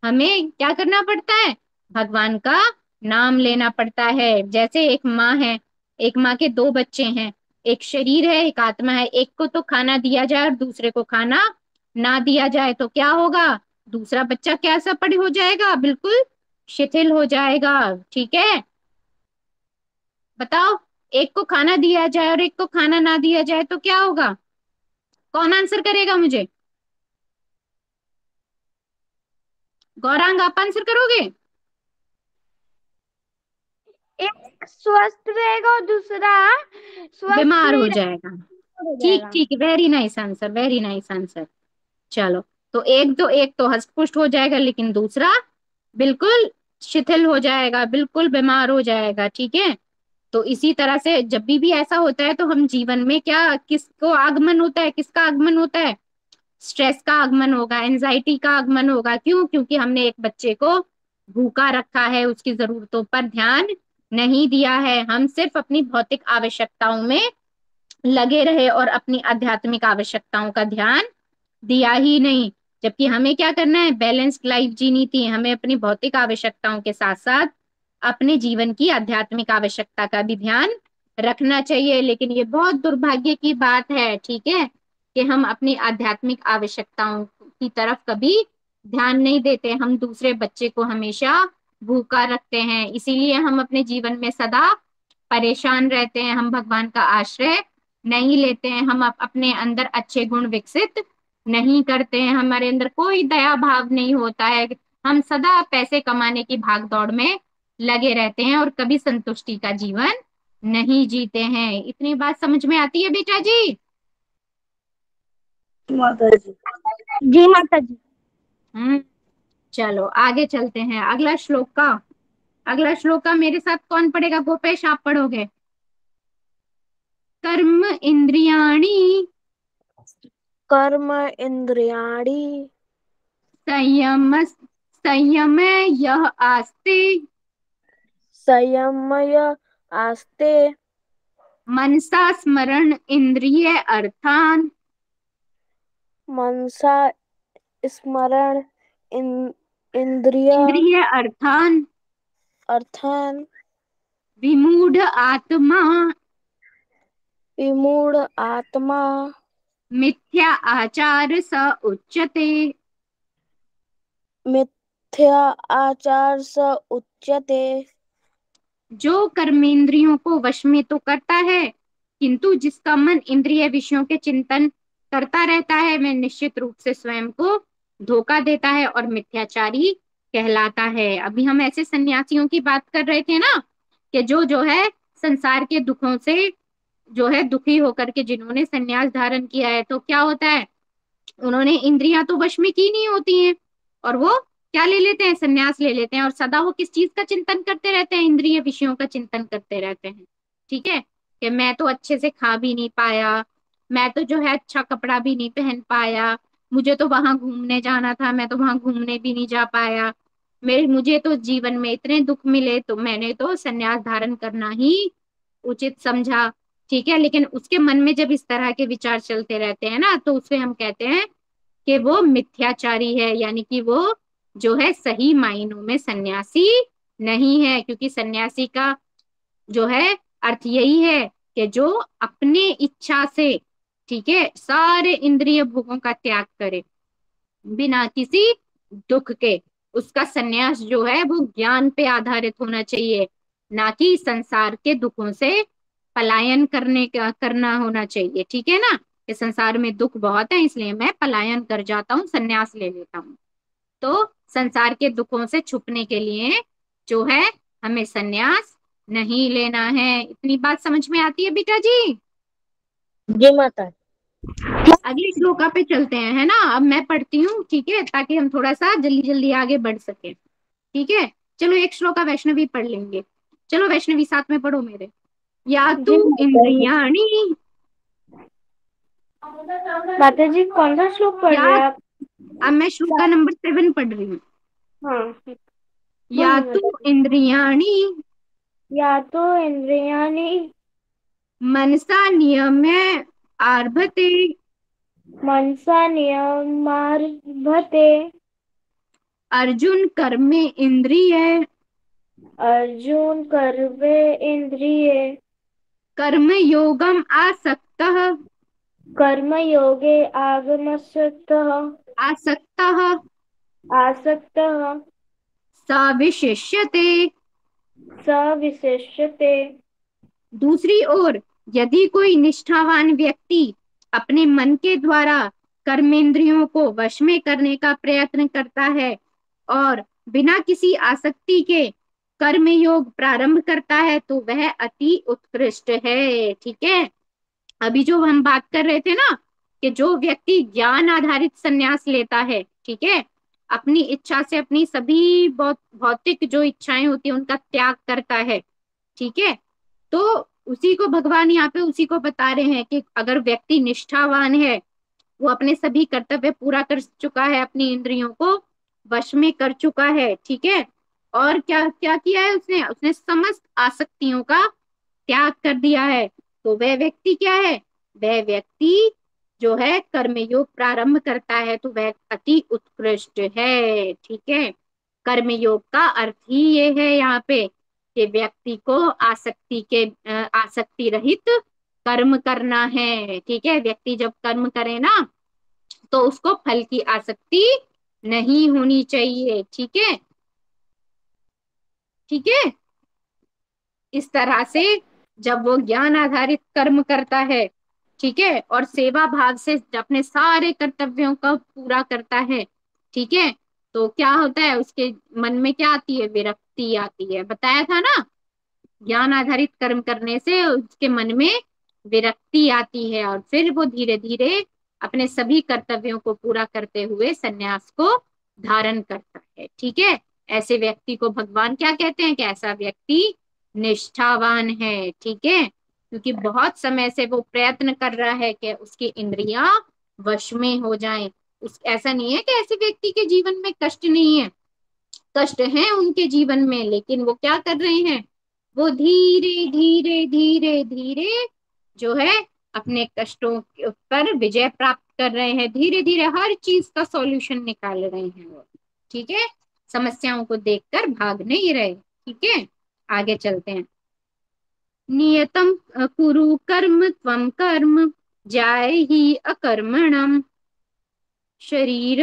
हमें क्या करना पड़ता है, भगवान का नाम लेना पड़ता है। जैसे एक माँ है, एक माँ के दो बच्चे हैं, एक शरीर है एक आत्मा है, एक को तो खाना दिया जाए और दूसरे को खाना ना दिया जाए तो क्या होगा, दूसरा बच्चा कैसा पड़ हो जाएगा, बिल्कुल शिथिल हो जाएगा, ठीक है। बताओ, एक को खाना दिया जाए और एक को खाना ना दिया जाए तो क्या होगा, कौन आंसर करेगा मुझे, गौरांग आप आंसर करोगे? एक स्वस्थ रहेगा और दूसरा स्वस्थ बीमार हो नहीं जाएगा। रहेगा, हो ठीक जाएगा। ठीक, very nice answer, very nice answer. चलो, तो एक तो हष्ट पुष्ट हो जाएगा, लेकिन दूसरा बिल्कुल शिथिल हो जाएगा, बिल्कुल बीमार हो जाएगा, ठीक है। तो इसी तरह से जब भी ऐसा होता है तो हम जीवन में क्या, किसको आगमन होता है, किसका आगमन होता है, स्ट्रेस का आगमन होगा, एंजाइटी का आगमन होगा। क्यों? क्योंकि हमने एक बच्चे को भूखा रखा है, उसकी जरूरतों पर ध्यान नहीं दिया है, हम सिर्फ अपनी भौतिक आवश्यकताओं में लगे रहे और अपनी आध्यात्मिक आवश्यकताओं का ध्यान दिया ही नहीं। जबकि हमें क्या करना है, बैलेंस्ड लाइफ जीनी थी, हमें अपनी भौतिक आवश्यकताओं के साथ साथ अपने जीवन की आध्यात्मिक आवश्यकता का भी ध्यान रखना चाहिए। लेकिन ये बहुत दुर्भाग्य की बात है, ठीक है, कि हम अपनी आध्यात्मिक आवश्यकताओं की तरफ कभी ध्यान नहीं देते, हम दूसरे बच्चे को हमेशा भूखा रखते हैं, इसीलिए हम अपने जीवन में सदा परेशान रहते हैं, हम भगवान का आश्रय नहीं लेते हैं, हम अपने अंदर अच्छे गुण विकसित नहीं करते हैं, हमारे अंदर कोई दया भाव नहीं होता है, हम सदा पैसे कमाने की भाग दौड़ में लगे रहते हैं और कभी संतुष्टि का जीवन नहीं जीते हैं। इतनी बात समझ में आती है बेटा जी? माता जी। जी माता जी। हम्म। चलो आगे चलते हैं, अगला श्लोक का, अगला श्लोक का मेरे साथ कौन पढ़ेगा, गोपेश आप पढ़ोगे। कर्म इंद्रियाणि कर्म इंद्रियाणि संयम संयम यह आस्ते संयमय आस्ते मनसा स्मरण इंद्रिय अर्थान मनसा स्मरण इंद्रिय इंद्रिय अर्थान अर्थान विमूढ़ आत्मा विमूढ़ आत्मा मिथ्या आचार स उच्यते। मिथ्या आचार स उच्यते। जो कर्मेंद्रियों को वश में तो करता है, किंतु जिसका मन इंद्रिय विषयों के चिंतन करता रहता है, वह निश्चित रूप से स्वयं को धोखा देता है और मिथ्याचारी कहलाता है। अभी हम ऐसे सन्यासियों की बात कर रहे थे ना, कि जो है संसार के दुखों से जो है दुखी होकर के जिन्होंने सन्यास धारण किया है, तो क्या होता है, उन्होंने इंद्रियां तो वश में की नहीं होती हैं, और वो क्या ले लेते हैं, सन्यास ले लेते हैं, और सदा वो किस चीज का चिंतन करते रहते हैं, इंद्रिय विषयों का चिंतन करते रहते हैं। ठीक है, कि मैं तो अच्छे से खा भी नहीं पाया, मैं तो जो है अच्छा कपड़ा भी नहीं पहन पाया, मुझे तो वहां घूमने जाना था, मैं तो वहां घूमने भी नहीं जा पाया, मेरे मुझे तो जीवन में इतने दुख मिले, तो मैंने तो सन्यास धारण करना ही उचित समझा। ठीक है, लेकिन उसके मन में जब इस तरह के विचार चलते रहते हैं ना, तो उसे हम कहते हैं कि वो मिथ्याचारी है, यानी कि वो जो है सही मायनों में सन्यासी नहीं है, क्योंकि सन्यासी का जो है अर्थ यही है कि जो अपने इच्छा से, ठीक है, सारे इंद्रिय भोगों का त्याग करे बिना किसी दुख के। उसका सन्यास जो है वो ज्ञान पे आधारित होना चाहिए, ना कि संसार के दुखों से पलायन करने का करना होना चाहिए। ठीक है ना, कि संसार में दुख बहुत है, इसलिए मैं पलायन कर जाता हूँ, सन्यास ले लेता हूँ। तो संसार के दुखों से छुपने के लिए जो है हमें सन्यास नहीं लेना है। इतनी बात समझ में आती है बेटा जी? जी माता। अगले श्लोका पे चलते हैं, है ना। अब मैं पढ़ती हूँ, ठीक है, ताकि हम थोड़ा सा जल्दी जल्दी आगे बढ़ सके। ठीक है, चलो एक श्लोका वैष्णवी पढ़ लेंगे। चलो वैष्णवी साथ में पढ़ो मेरे। या जी तू इंद्रियाणी, माता जी कौन सा श्लोक पढ़ या रहे हैं आप? अब मैं श्लोका नंबर 7 पढ़ रही हूँ। हाँ या बोलिए तू माता जी। इंद्रियाणी या तो इंद्रियाणि मनसा नियम्य आरभते, मनसा नियमारभते। अर्जुन कर्मे इंद्रिय अर्जुन कर्मे इंद्रिये कर्म योगम आसक्तः कर्मयोगे आगमस्तः आसक्तः आसक्तः स विशिष्यते। स विशिष्यते। दूसरी ओर यदि कोई निष्ठावान व्यक्ति अपने मन के द्वारा कर्मेंद्रियों को वश में करने का प्रयत्न करता है और बिना किसी आसक्ति के कर्म योग प्रारंभ करता है, तो वह अति उत्कृष्ट है। ठीक है, अभी जो हम बात कर रहे थे ना, कि जो व्यक्ति ज्ञान आधारित संन्यास लेता है, ठीक है, अपनी इच्छा से अपनी सभी भौतिक जो इच्छाएं होती है उनका त्याग करता है, ठीक है, तो उसी को भगवान यहाँ पे उसी को बता रहे हैं कि अगर व्यक्ति निष्ठावान है, वो अपने सभी कर्तव्य पूरा कर चुका है, अपनी इंद्रियों को वश में कर चुका है, ठीक है, और क्या क्या किया है उसने उसने समस्त आसक्तियों का त्याग कर दिया है, तो वह व्यक्ति क्या है, वह व्यक्ति जो है कर्मयोग प्रारंभ करता है, तो वह अति उत्कृष्ट है। ठीक है, कर्मयोग का अर्थ ही ये है यहाँ पे कि व्यक्ति को आसक्ति रहित कर्म करना है। ठीक है, व्यक्ति जब कर्म करे ना, तो उसको फल की आसक्ति नहीं होनी चाहिए। ठीक है, ठीक है, इस तरह से जब वो ज्ञान आधारित कर्म करता है, ठीक है, और सेवा भाव से अपने सारे कर्तव्यों का पूरा करता है, ठीक है, तो क्या होता है, उसके मन में क्या आती है, विरक्ति आती है। बताया था ना, ज्ञान आधारित कर्म करने से उसके मन में विरक्ति आती है, और फिर वो धीरे धीरे अपने सभी कर्तव्यों को पूरा करते हुए सन्यास को धारण करता है। ठीक है, ऐसे व्यक्ति को भगवान क्या कहते हैं, कि ऐसा व्यक्ति निष्ठावान है। ठीक है, क्योंकि बहुत समय से वो प्रयत्न कर रहा है कि उसकी इंद्रियां वश में हो जाएं। ऐसा नहीं है कि ऐसे व्यक्ति के जीवन में कष्ट नहीं है, कष्ट हैं उनके जीवन में, लेकिन वो क्या कर रहे हैं, वो धीरे धीरे धीरे धीरे जो है अपने कष्टों पर विजय प्राप्त कर रहे हैं, धीरे धीरे हर चीज का सॉल्यूशन निकाल रहे हैं वो। ठीक है, समस्याओं को देखकर भाग नहीं रहे। ठीक है, आगे चलते हैं। नियतम कुरु कर्म त्वम कर्म जाय ही अकर्मणम शरीर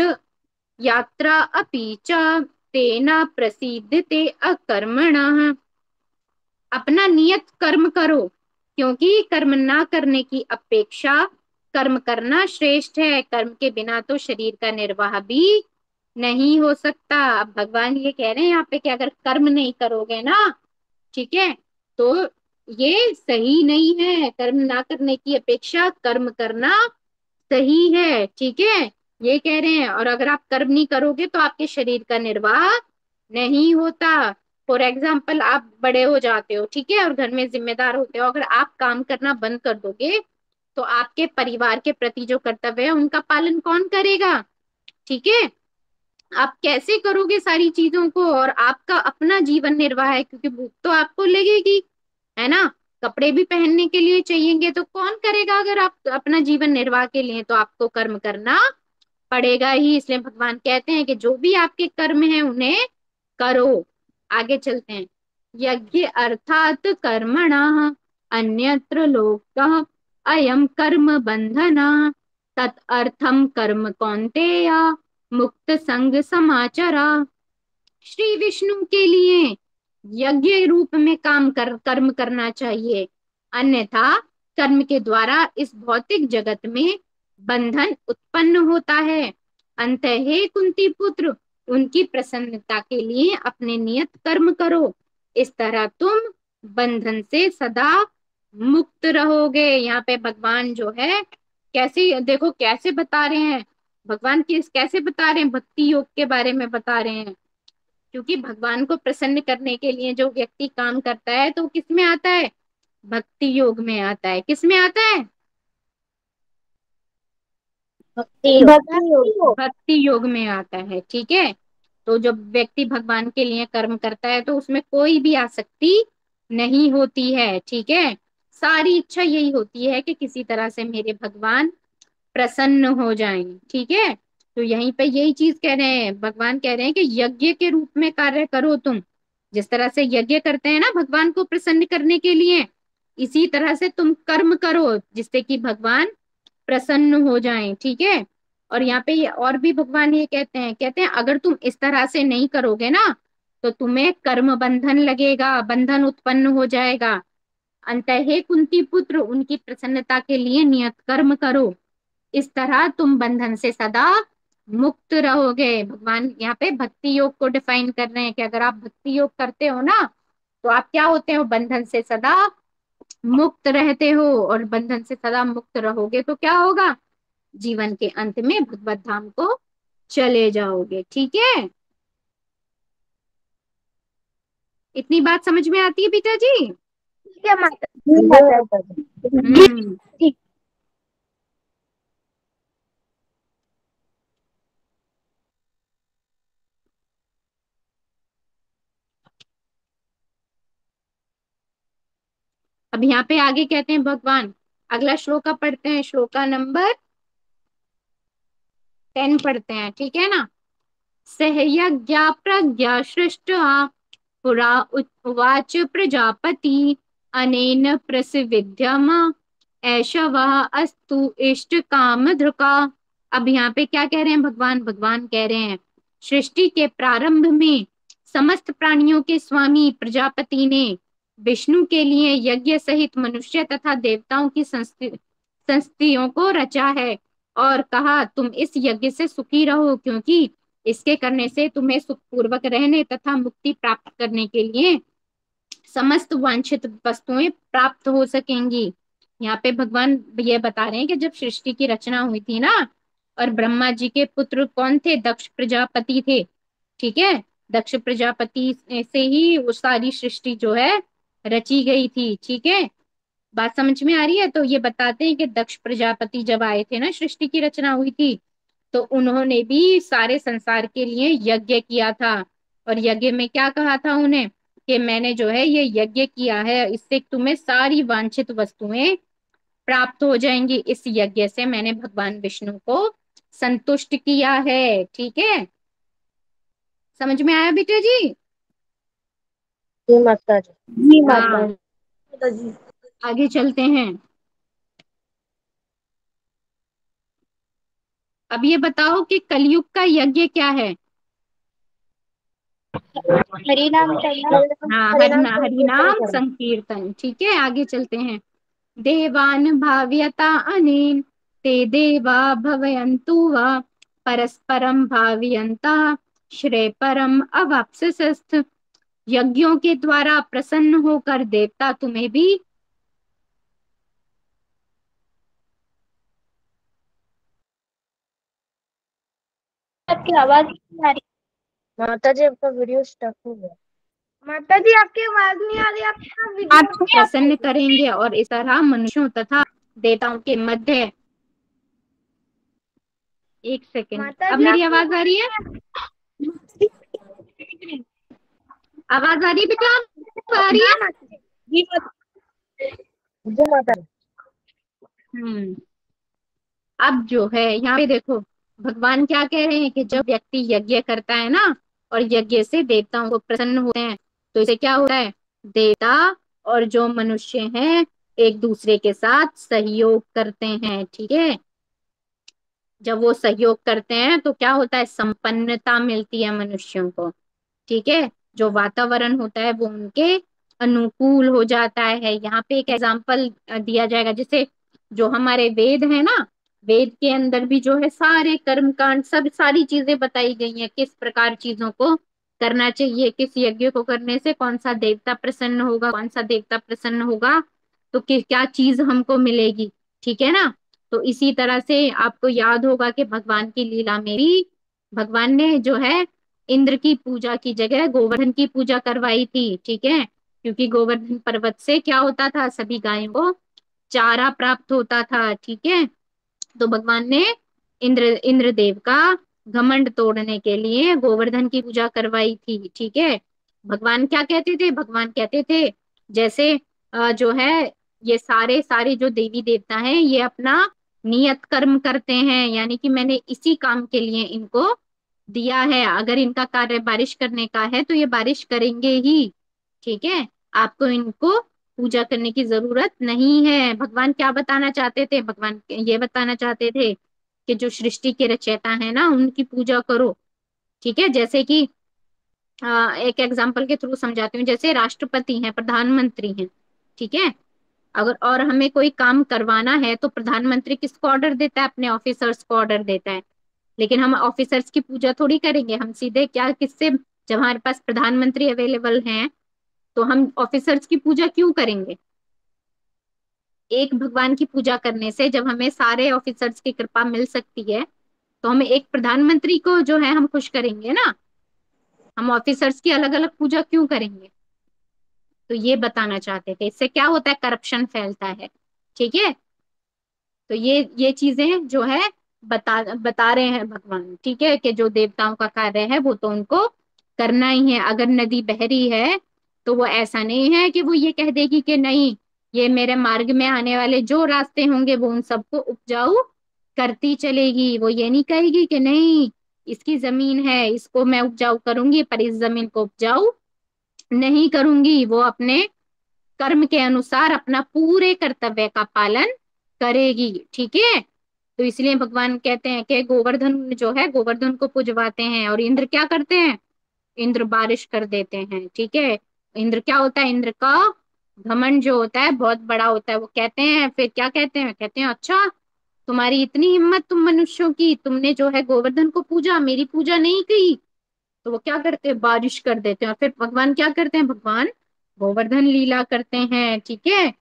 यात्रा अपि च तेना प्रसिद्धते अकर्मणः। अपना नियत कर्म करो, क्योंकि कर्म ना करने की अपेक्षा कर्म करना श्रेष्ठ है। कर्म के बिना तो शरीर का निर्वाह भी नहीं हो सकता। अब भगवान ये कह रहे हैं यहाँ पे कि अगर कर्म नहीं करोगे ना, ठीक है, तो ये सही नहीं है। कर्म ना करने की अपेक्षा कर्म करना सही है, ठीक है, ये कह रहे हैं। और अगर आप कर्म नहीं करोगे तो आपके शरीर का निर्वाह नहीं होता। फॉर एग्जाम्पल, आप बड़े हो जाते हो, ठीक है, और घर में जिम्मेदार होते हो, अगर आप काम करना बंद कर दोगे तो आपके परिवार के प्रति जो कर्तव्य है उनका पालन कौन करेगा? ठीक है, आप कैसे करोगे सारी चीजों को? और आपका अपना जीवन निर्वाह है, क्योंकि भूख तो आपको लगेगी, है ना, कपड़े भी पहनने के लिए चाहिएंगे, तो कौन करेगा? अगर आप अपना जीवन निर्वाह के लिए, तो आपको कर्म करना पड़ेगा ही। इसलिए भगवान कहते हैं कि जो भी आपके कर्म है उन्हें करो। आगे चलते हैं। यज्ञ अर्थात कर्मणः अन्यत्र लोकः अयम कर्म बंधना तदर्थम कर्म कौन्तेय मुक्त संग समाचरा। श्री विष्णु के लिए यज्ञ रूप में कर्म करना चाहिए, अन्यथा कर्म के द्वारा इस भौतिक जगत में बंधन उत्पन्न होता है। अंत हे कुंती पुत्र, उनकी प्रसन्नता के लिए अपने नियत कर्म करो, इस तरह तुम बंधन से सदा मुक्त रहोगे। यहाँ पे भगवान जो है कैसे, देखो कैसे बता रहे हैं भगवान, किस कैसे बता रहे हैं, भक्ति योग के बारे में बता रहे हैं। क्योंकि भगवान को प्रसन्न करने के लिए जो व्यक्ति काम करता है तो किस में आता है? भक्ति योग में आता है। किस में आता है? भक्ति योग। भक्ति योग। भक्ति योग में आता है, ठीक है। तो जब व्यक्ति भगवान के लिए कर्म करता है तो उसमें कोई भी आसक्ति नहीं होती है, ठीक है। सारी इच्छा यही होती है कि किसी तरह से मेरे भगवान प्रसन्न हो जाएं, ठीक है। तो यहीं पे यही चीज कह रहे हैं, भगवान कह रहे हैं कि यज्ञ के रूप में कार्य करो तुम। जिस तरह से यज्ञ करते हैं ना भगवान को प्रसन्न करने के लिए, इसी तरह से तुम कर्म करो जिससे कि भगवान प्रसन्न हो जाएं, ठीक है। और यहाँ पे ये और भी भगवान ये कहते हैं अगर तुम इस तरह से नहीं करोगे ना तो तुम्हें कर्म बंधन लगेगा, बंधन उत्पन्न हो जाएगा। अंत हे कुंती पुत्र, उनकी प्रसन्नता के लिए नियत कर्म करो, इस तरह तुम बंधन से सदा मुक्त रहोगे। भगवान यहाँ पे भक्ति योग को डिफाइन कर रहे हैं कि अगर आप भक्ति योग करते हो ना तो आप क्या होते हो? बंधन से सदा मुक्त रहते हो। और बंधन से सदा मुक्त रहोगे तो क्या होगा? जीवन के अंत में भगवत धाम को चले जाओगे, ठीक है। इतनी बात समझ में आती है पिताजी? ठीक है माता जी माता जी। जी। हम्म। ठीक। अब यहाँ पे आगे कहते हैं भगवान, अगला श्लोका पढ़ते हैं, श्लोका नंबर 10 पढ़ते हैं, ठीक है ना। सहयज्ञा प्रज्ञा सृष्टा पुरा उवाच प्रजापति अनेन प्रसिद्ध्यम ऐशा वह अस्तु इष्ट काम धृका। अब यहाँ पे क्या कह रहे हैं भगवान? भगवान कह रहे हैं सृष्टि के प्रारंभ में समस्त प्राणियों के स्वामी प्रजापति ने विष्णु के लिए यज्ञ सहित मनुष्य तथा देवताओं की संस्थियों को रचा है और कहा तुम इस यज्ञ से सुखी रहो, क्योंकि इसके करने से तुम्हें सुखपूर्वक रहने तथा मुक्ति प्राप्त करने के लिए समस्त वांछित वस्तुएं प्राप्त हो सकेंगी। यहाँ पे भगवान ये बता रहे हैं कि जब सृष्टि की रचना हुई थी ना, और ब्रह्मा जी के पुत्र कौन थे? दक्ष प्रजापति थे, ठीक है। दक्ष प्रजापति से ही वो सारी सृष्टि जो है रची गई थी, ठीक है। बात समझ में आ रही है? तो ये बताते हैं कि दक्ष प्रजापति जब आए थे ना, सृष्टि की रचना हुई थी, तो उन्होंने भी सारे संसार के लिए यज्ञ किया था। और यज्ञ में क्या कहा था उन्हें? कि मैंने जो है ये यज्ञ किया है, इससे तुम्हें सारी वांछित वस्तुएं प्राप्त हो जाएंगी। इस यज्ञ से मैंने भगवान विष्णु को संतुष्ट किया है, ठीक है। समझ में आया बेटा जी? जी माता जी। जी माता हाँ। जी। जी। आगे चलते हैं। अब ये बताओ कि कलयुग का यज्ञ क्या है। हरि नाम करना। हाँ, हरिनाम संकीर्तन हरिनाम करें। संकीर्तन। ठीक है, आगे चलते हैं। देवान भाव्यता अनेन ते देवा भवयन्तु वा परस्परम भावयन्ता श्रेय परम अवाप्स्यथ। यज्ञों के द्वारा प्रसन्न होकर देवता तुम्हें भी। आपकी आवाज नहीं आ रही। माता जी आपका वीडियो स्टक हो गया। माता जी आपकी आवाज नहीं आ रही, आपका वीडियो आपको नहीं आता प्रसन्न है। करेंगे और इस तरह मनुष्यों तथा देवताओं के मध्य। एक सेकंड, माता अब जी मेरी आपकी आवाज आ रही है? आवाज आ रही है बेटा? आ रही हाँ है? माता जी। जी माता जी। माता जी। हम्म। अब जो है यहाँ पे देखो, भगवान क्या कह रहे हैं कि जब व्यक्ति यज्ञ करता है ना, और यज्ञ से देवताओं को प्रसन्न होते हैं, तो इसे क्या होता है, देवता और जो मनुष्य हैं एक दूसरे के साथ सहयोग करते हैं। ठीक है, जब वो सहयोग करते हैं तो क्या होता है, संपन्नता मिलती है मनुष्यों को। ठीक है, जो वातावरण होता है वो उनके अनुकूल हो जाता है। यहाँ पे एक एग्जाम्पल दिया जाएगा, जैसे जो हमारे वेद है ना, वेद के अंदर भी जो है सारे कर्म कांड सब सारी चीजें बताई गई हैं, किस प्रकार चीजों को करना चाहिए, किस यज्ञ को करने से कौन सा देवता प्रसन्न होगा, कौन सा देवता प्रसन्न होगा तो क्या चीज हमको मिलेगी। ठीक है ना। तो इसी तरह से आपको याद होगा कि भगवान की लीला में भी भगवान ने जो है इंद्र की पूजा की जगह गोवर्धन की पूजा करवाई थी। ठीक है, क्योंकि गोवर्धन पर्वत से क्या होता था, सभी गायों को चारा प्राप्त होता था। ठीक है, तो भगवान ने इंद्रदेव का घमंड तोड़ने के लिए गोवर्धन की पूजा करवाई थी। ठीक है, भगवान क्या कहते थे, भगवान कहते थे जैसे जो है ये सारे सारे जो देवी देवता हैं ये अपना नियत कर्म करते हैं, यानी कि मैंने इसी काम के लिए इनको दिया है, अगर इनका कार्य बारिश करने का है तो ये बारिश करेंगे ही। ठीक है, आपको इनको पूजा करने की जरूरत नहीं है। भगवान क्या बताना चाहते थे, भगवान ये बताना चाहते थे कि जो सृष्टि के रचयिता है ना उनकी पूजा करो। ठीक है, जैसे कि एक एग्जाम्पल के थ्रू समझाती हूँ, जैसे राष्ट्रपति हैं, प्रधानमंत्री हैं। ठीक है, अगर और हमें कोई काम करवाना है तो प्रधानमंत्री किसको ऑर्डर देता है, अपने ऑफिसर्स को ऑर्डर देता है। लेकिन हम ऑफिसर्स की पूजा थोड़ी करेंगे, हम सीधे क्या किससे, जब हमारे पास प्रधानमंत्री अवेलेबल हैं तो हम ऑफिसर्स की पूजा क्यों करेंगे। एक भगवान की पूजा करने से जब हमें सारे ऑफिसर्स की कृपा मिल सकती है, तो हमें एक प्रधानमंत्री को जो है हम खुश करेंगे ना, हम ऑफिसर्स की अलग अलग पूजा क्यों करेंगे। तो ये बताना चाहते थे, इससे क्या होता है, करप्शन फैलता है। ठीक है, तो ये चीजें जो है बता रहे हैं भगवान। ठीक है, कि जो देवताओं का कार्य है वो तो उनको करना ही है। अगर नदी बह रही है तो वो ऐसा नहीं है कि वो ये कह देगी कि नहीं, ये मेरे मार्ग में आने वाले जो रास्ते होंगे वो उन सबको उपजाऊ करती चलेगी। वो ये नहीं कहेगी कि नहीं, इसकी जमीन है इसको मैं उपजाऊ करूंगी पर इस जमीन को उपजाऊ नहीं करूंगी। वो अपने कर्म के अनुसार अपना पूरे कर्तव्य का पालन करेगी। ठीक है, तो इसलिए भगवान कहते हैं कि गोवर्धन जो है गोवर्धन को पुजवाते हैं, और इंद्र क्या करते हैं, इंद्र बारिश कर देते हैं। ठीक है, इंद्र क्या होता है, इंद्र का घमंड जो होता है बहुत बड़ा होता है। वो कहते हैं, फिर क्या कहते हैं, कहते हैं अच्छा तुम्हारी इतनी हिम्मत तुम मनुष्यों की, तुमने जो है गोवर्धन को पूजा मेरी पूजा नहीं की। तो वो क्या करते हैं, बारिश कर देते हैं। और फिर भगवान क्या करते हैं, भगवान गोवर्धन लीला करते हैं। ठीक है,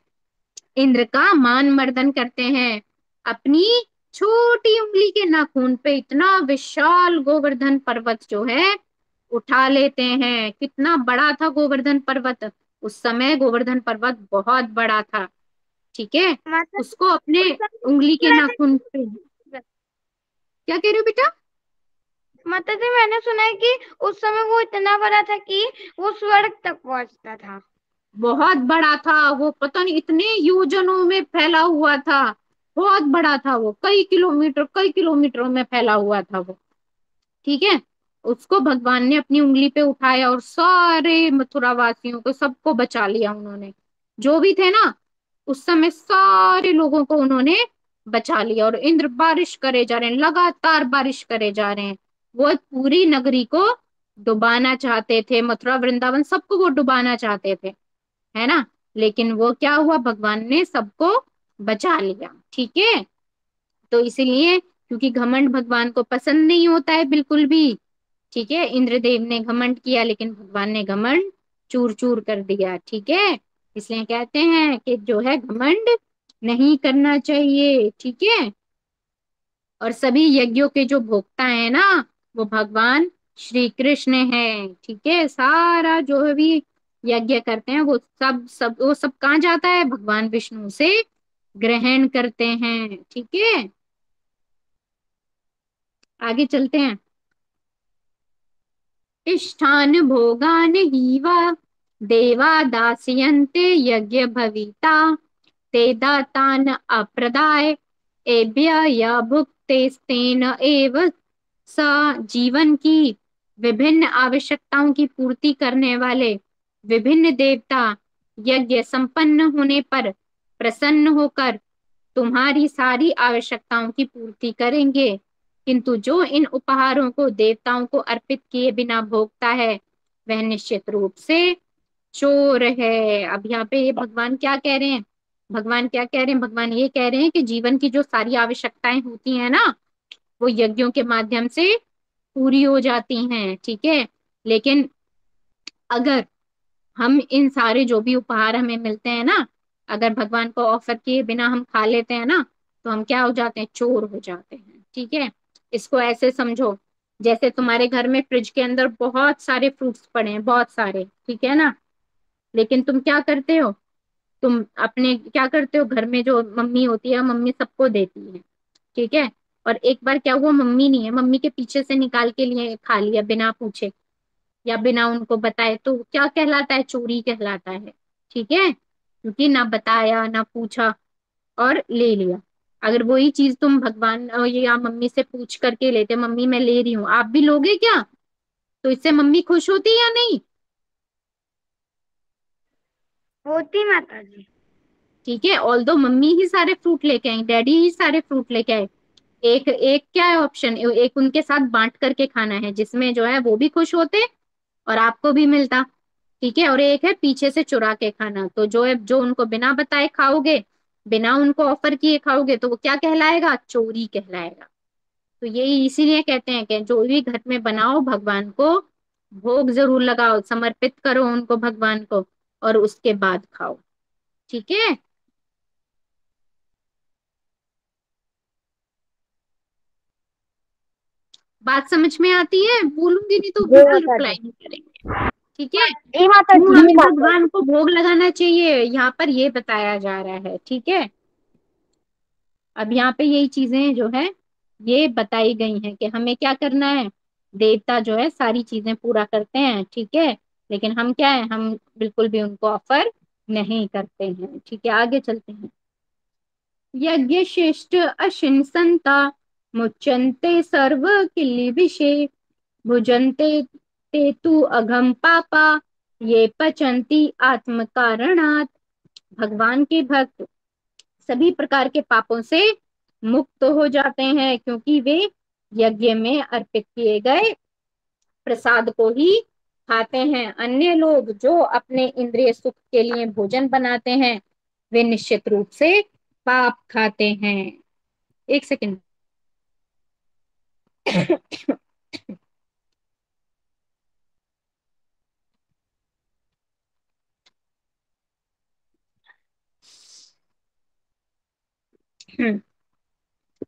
इंद्र का मान मर्दन करते हैं, अपनी छोटी उंगली के नाखून पे इतना विशाल गोवर्धन पर्वत जो है उठा लेते हैं। कितना बड़ा था गोवर्धन पर्वत, उस समय गोवर्धन पर्वत बहुत बड़ा था। ठीक है, माता जी उसको अपने उस समय उंगली के सुना था नाखून पे, क्या कह रहे हो बेटा? माता जी मैंने सुना है कि उस समय वो इतना बड़ा था कि वो स्वर्ग तक पहुंचता था। बहुत बड़ा था वो, पता नहीं इतने योजनों में फैला हुआ था। बहुत बड़ा था वो, कई किलोमीटरों में फैला हुआ था वो। ठीक है, उसको भगवान ने अपनी उंगली पे उठाया और सारे मथुरा वासियों को सबको बचा लिया उन्होंने। जो भी थे ना, उस समय सारे लोगों को उन्होंने बचा लिया। और इंद्र बारिश करे जा रहे हैं, लगातार बारिश करे जा रहे हैं। वो पूरी नगरी को डुबाना चाहते थे, मथुरा वृंदावन सबको वो डुबाना चाहते थे, है ना। लेकिन वो क्या हुआ, भगवान ने सबको बचा लिया, ठीक है। तो इसीलिए, क्योंकि घमंड भगवान को पसंद नहीं होता है बिल्कुल भी, ठीक है। इंद्रदेव ने घमंड किया, लेकिन भगवान ने घमंड चूर चूर कर दिया, ठीक है। इसलिए कहते हैं कि जो है घमंड नहीं करना चाहिए, ठीक है। और सभी यज्ञों के जो भोक्ता है ना, वो भगवान श्री कृष्ण है, ठीक है। सारा जो भी यज्ञ करते हैं वो सब कहाँ जाता है, भगवान विष्णु से ग्रहण करते हैं, ठीक है। आगे चलते हैं। इष्ठान भोगान हीवा देवा दास्यन्ते यज्ञ भविता ते दातान अप्रदाय एभ्य या भुक्तेस्तेन एव स। जीवन की विभिन्न आवश्यकताओं की पूर्ति करने वाले विभिन्न देवता यज्ञ संपन्न होने पर प्रसन्न होकर तुम्हारी सारी आवश्यकताओं की पूर्ति करेंगे। किंतु जो इन उपहारों को देवताओं को अर्पित किए बिना भोगता है, वह निश्चित रूप से चोर है। अब यहाँ पे ये भगवान क्या कह रहे हैं, भगवान क्या कह रहे हैं, भगवान ये कह रहे हैं कि जीवन की जो सारी आवश्यकताएं होती हैं ना, वो यज्ञों के माध्यम से पूरी हो जाती हैं, ठीक है। लेकिन अगर हम इन सारे जो भी उपहार हमें मिलते हैं ना, अगर भगवान को ऑफर किए बिना हम खा लेते हैं ना, तो हम क्या हो जाते हैं, चोर हो जाते हैं, ठीक है। इसको ऐसे समझो, जैसे तुम्हारे घर में फ्रिज के अंदर बहुत सारे फ्रूट्स पड़े हैं, बहुत सारे, ठीक है ना। लेकिन तुम क्या करते हो, तुम अपने क्या करते हो, घर में जो मम्मी होती है, मम्मी सबको देती है, ठीक है। और एक बार क्या हुआ, मम्मी नहीं है, मम्मी के पीछे से निकाल के लिए खा लिया बिना पूछे या बिना उनको बताए, तो क्या कहलाता है, चोरी कहलाता है, ठीक है। क्योंकि ना बताया ना पूछा और ले लिया। अगर वही चीज तुम भगवान या मम्मी से पूछ करके लेते, मम्मी मैं ले रही हूँ, आप भी लोगे क्या, तो इससे मम्मी खुश होती या नहीं। होती माता जी। ठीक है, ऑल दो मम्मी ही सारे फ्रूट लेके आई, डैडी ही सारे फ्रूट लेके आए, एक एक क्या है ऑप्शन, एक उनके साथ बांट करके खाना है, जिसमें जो है वो भी खुश होते और आपको भी मिलता, ठीक है। और एक है पीछे से चुरा के खाना, तो जो है जो उनको बिना बताए खाओगे, बिना उनको ऑफर किए खाओगे, तो वो क्या कहलाएगा, चोरी कहलाएगा। तो यही इसीलिए कहते हैं कि जो भी घर में बनाओ, भगवान को भोग जरूर लगाओ, समर्पित करो उनको भगवान को, और उसके बाद खाओ, ठीक है। बात समझ में आती है, बोलूंगी नहीं तो जी बिल्कुल माता रिप्लाई जी। नहीं करेंगे, ठीक है। जी माता क्यों जी। हमें भगवान को भोग लगाना चाहिए, यहाँ पर ये बताया जा रहा है, ठीक है। अब यहाँ पे यही चीजें जो है ये बताई गई हैं कि हमें क्या करना है। देवता जो है सारी चीजें पूरा करते हैं, ठीक है। लेकिन हम क्या है, हम बिल्कुल भी उनको ऑफर नहीं करते हैं, ठीक है। आगे चलते हैं। यज्ञ श्रेष्ठ अशिनसंता मुच्यन्ते सर्व किल्बिषे भुजन्ते ते तु अघम पापा ये पचन्ति आत्म कारणात्। भगवान के भक्त सभी प्रकार के पापों से मुक्त हो जाते हैं, क्योंकि वे यज्ञ में अर्पित किए गए प्रसाद को ही खाते हैं। अन्य लोग जो अपने इंद्रिय सुख के लिए भोजन बनाते हैं, वे निश्चित रूप से पाप खाते हैं। एक सेकंड।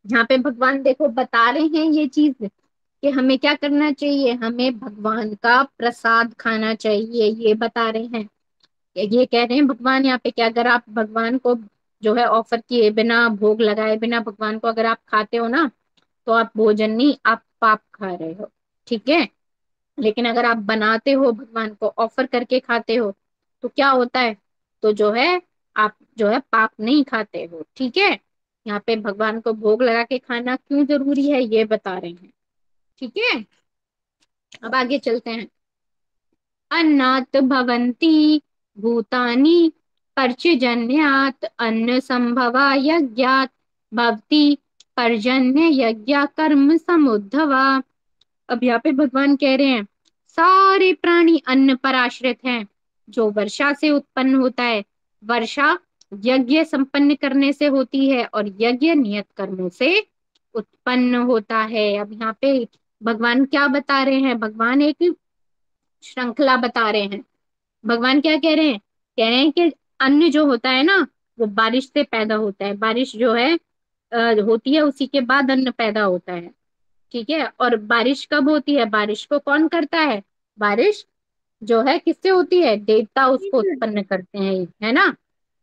यहाँ पे भगवान देखो बता रहे हैं ये चीज कि हमें क्या करना चाहिए, हमें भगवान का प्रसाद खाना चाहिए, ये बता रहे हैं। ये कह रहे हैं भगवान यहाँ पे कि अगर आप भगवान को जो है ऑफर किए बिना, भोग लगाए बिना भगवान को अगर आप खाते हो ना, तो आप भोजन नहीं, आप पाप खा रहे हो, ठीक है। लेकिन अगर आप बनाते हो, भगवान को ऑफर करके खाते हो, तो क्या होता है, तो जो है आप जो है पाप नहीं खाते हो, ठीक है। यहाँ पे भगवान को भोग लगा के खाना क्यों जरूरी है, ये बता रहे हैं, ठीक है। अब आगे चलते हैं। अन्नात् भवन्ति भूतानि पर्चजन्यात् अन्न संभवा यज्ञात् भवति पर्जन्य यज्ञ कर्म समुद्धवा। अब यहाँ पे भगवान कह रहे हैं सारे प्राणी अन्न पर आश्रित हैं, जो वर्षा से उत्पन्न होता है। वर्षा यज्ञ संपन्न करने से होती है और यज्ञ नियत कर्मों से उत्पन्न होता है। अब यहाँ पे भगवान क्या बता रहे हैं, भगवान एक श्रृंखला बता रहे हैं। भगवान क्या कह रहे हैं, कह रहे हैं कि अन्न जो होता है ना, वो बारिश से पैदा होता है। बारिश जो है होती है, उसी के बाद अन्न पैदा होता है। ठीक है, और बारिश कब होती है, बारिश को कौन करता है, बारिश जो है किससे होती है, देवता उसको उत्पन्न करते हैं, है ना।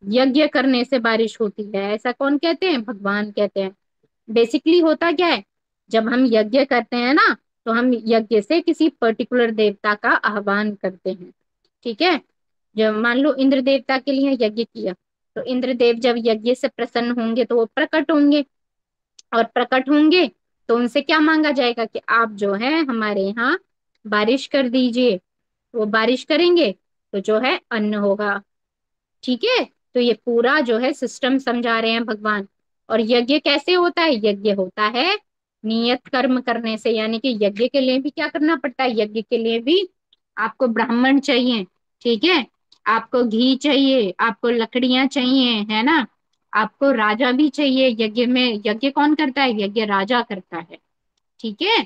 यज्ञ करने से बारिश होती है, ऐसा कौन कहते हैं, भगवान कहते हैं। बेसिकली होता क्या है, जब हम यज्ञ करते हैं ना, तो हम यज्ञ से किसी पर्टिकुलर देवता का आह्वान करते हैं। ठीक है, जब मान लो इंद्र देवता के लिए यज्ञ किया, तो इंद्र देव जब यज्ञ से प्रसन्न होंगे तो वो प्रकट होंगे, और प्रकट होंगे तो उनसे क्या मांगा जाएगा कि आप जो है हमारे यहाँ बारिश कर दीजिए। वो बारिश करेंगे तो जो है अन्न होगा। ठीक है, तो ये पूरा जो है सिस्टम समझा रहे हैं भगवान। और यज्ञ कैसे होता है, यज्ञ होता है नियत कर्म करने से, यानी कि यज्ञ के लिए भी क्या करना पड़ता है, यज्ञ के लिए भी आपको ब्राह्मण चाहिए। ठीक है, आपको घी चाहिए, आपको लकड़ियां चाहिए, है ना, आपको राजा भी चाहिए। यज्ञ में यज्ञ कौन करता है, यज्ञ राजा करता है। ठीक है,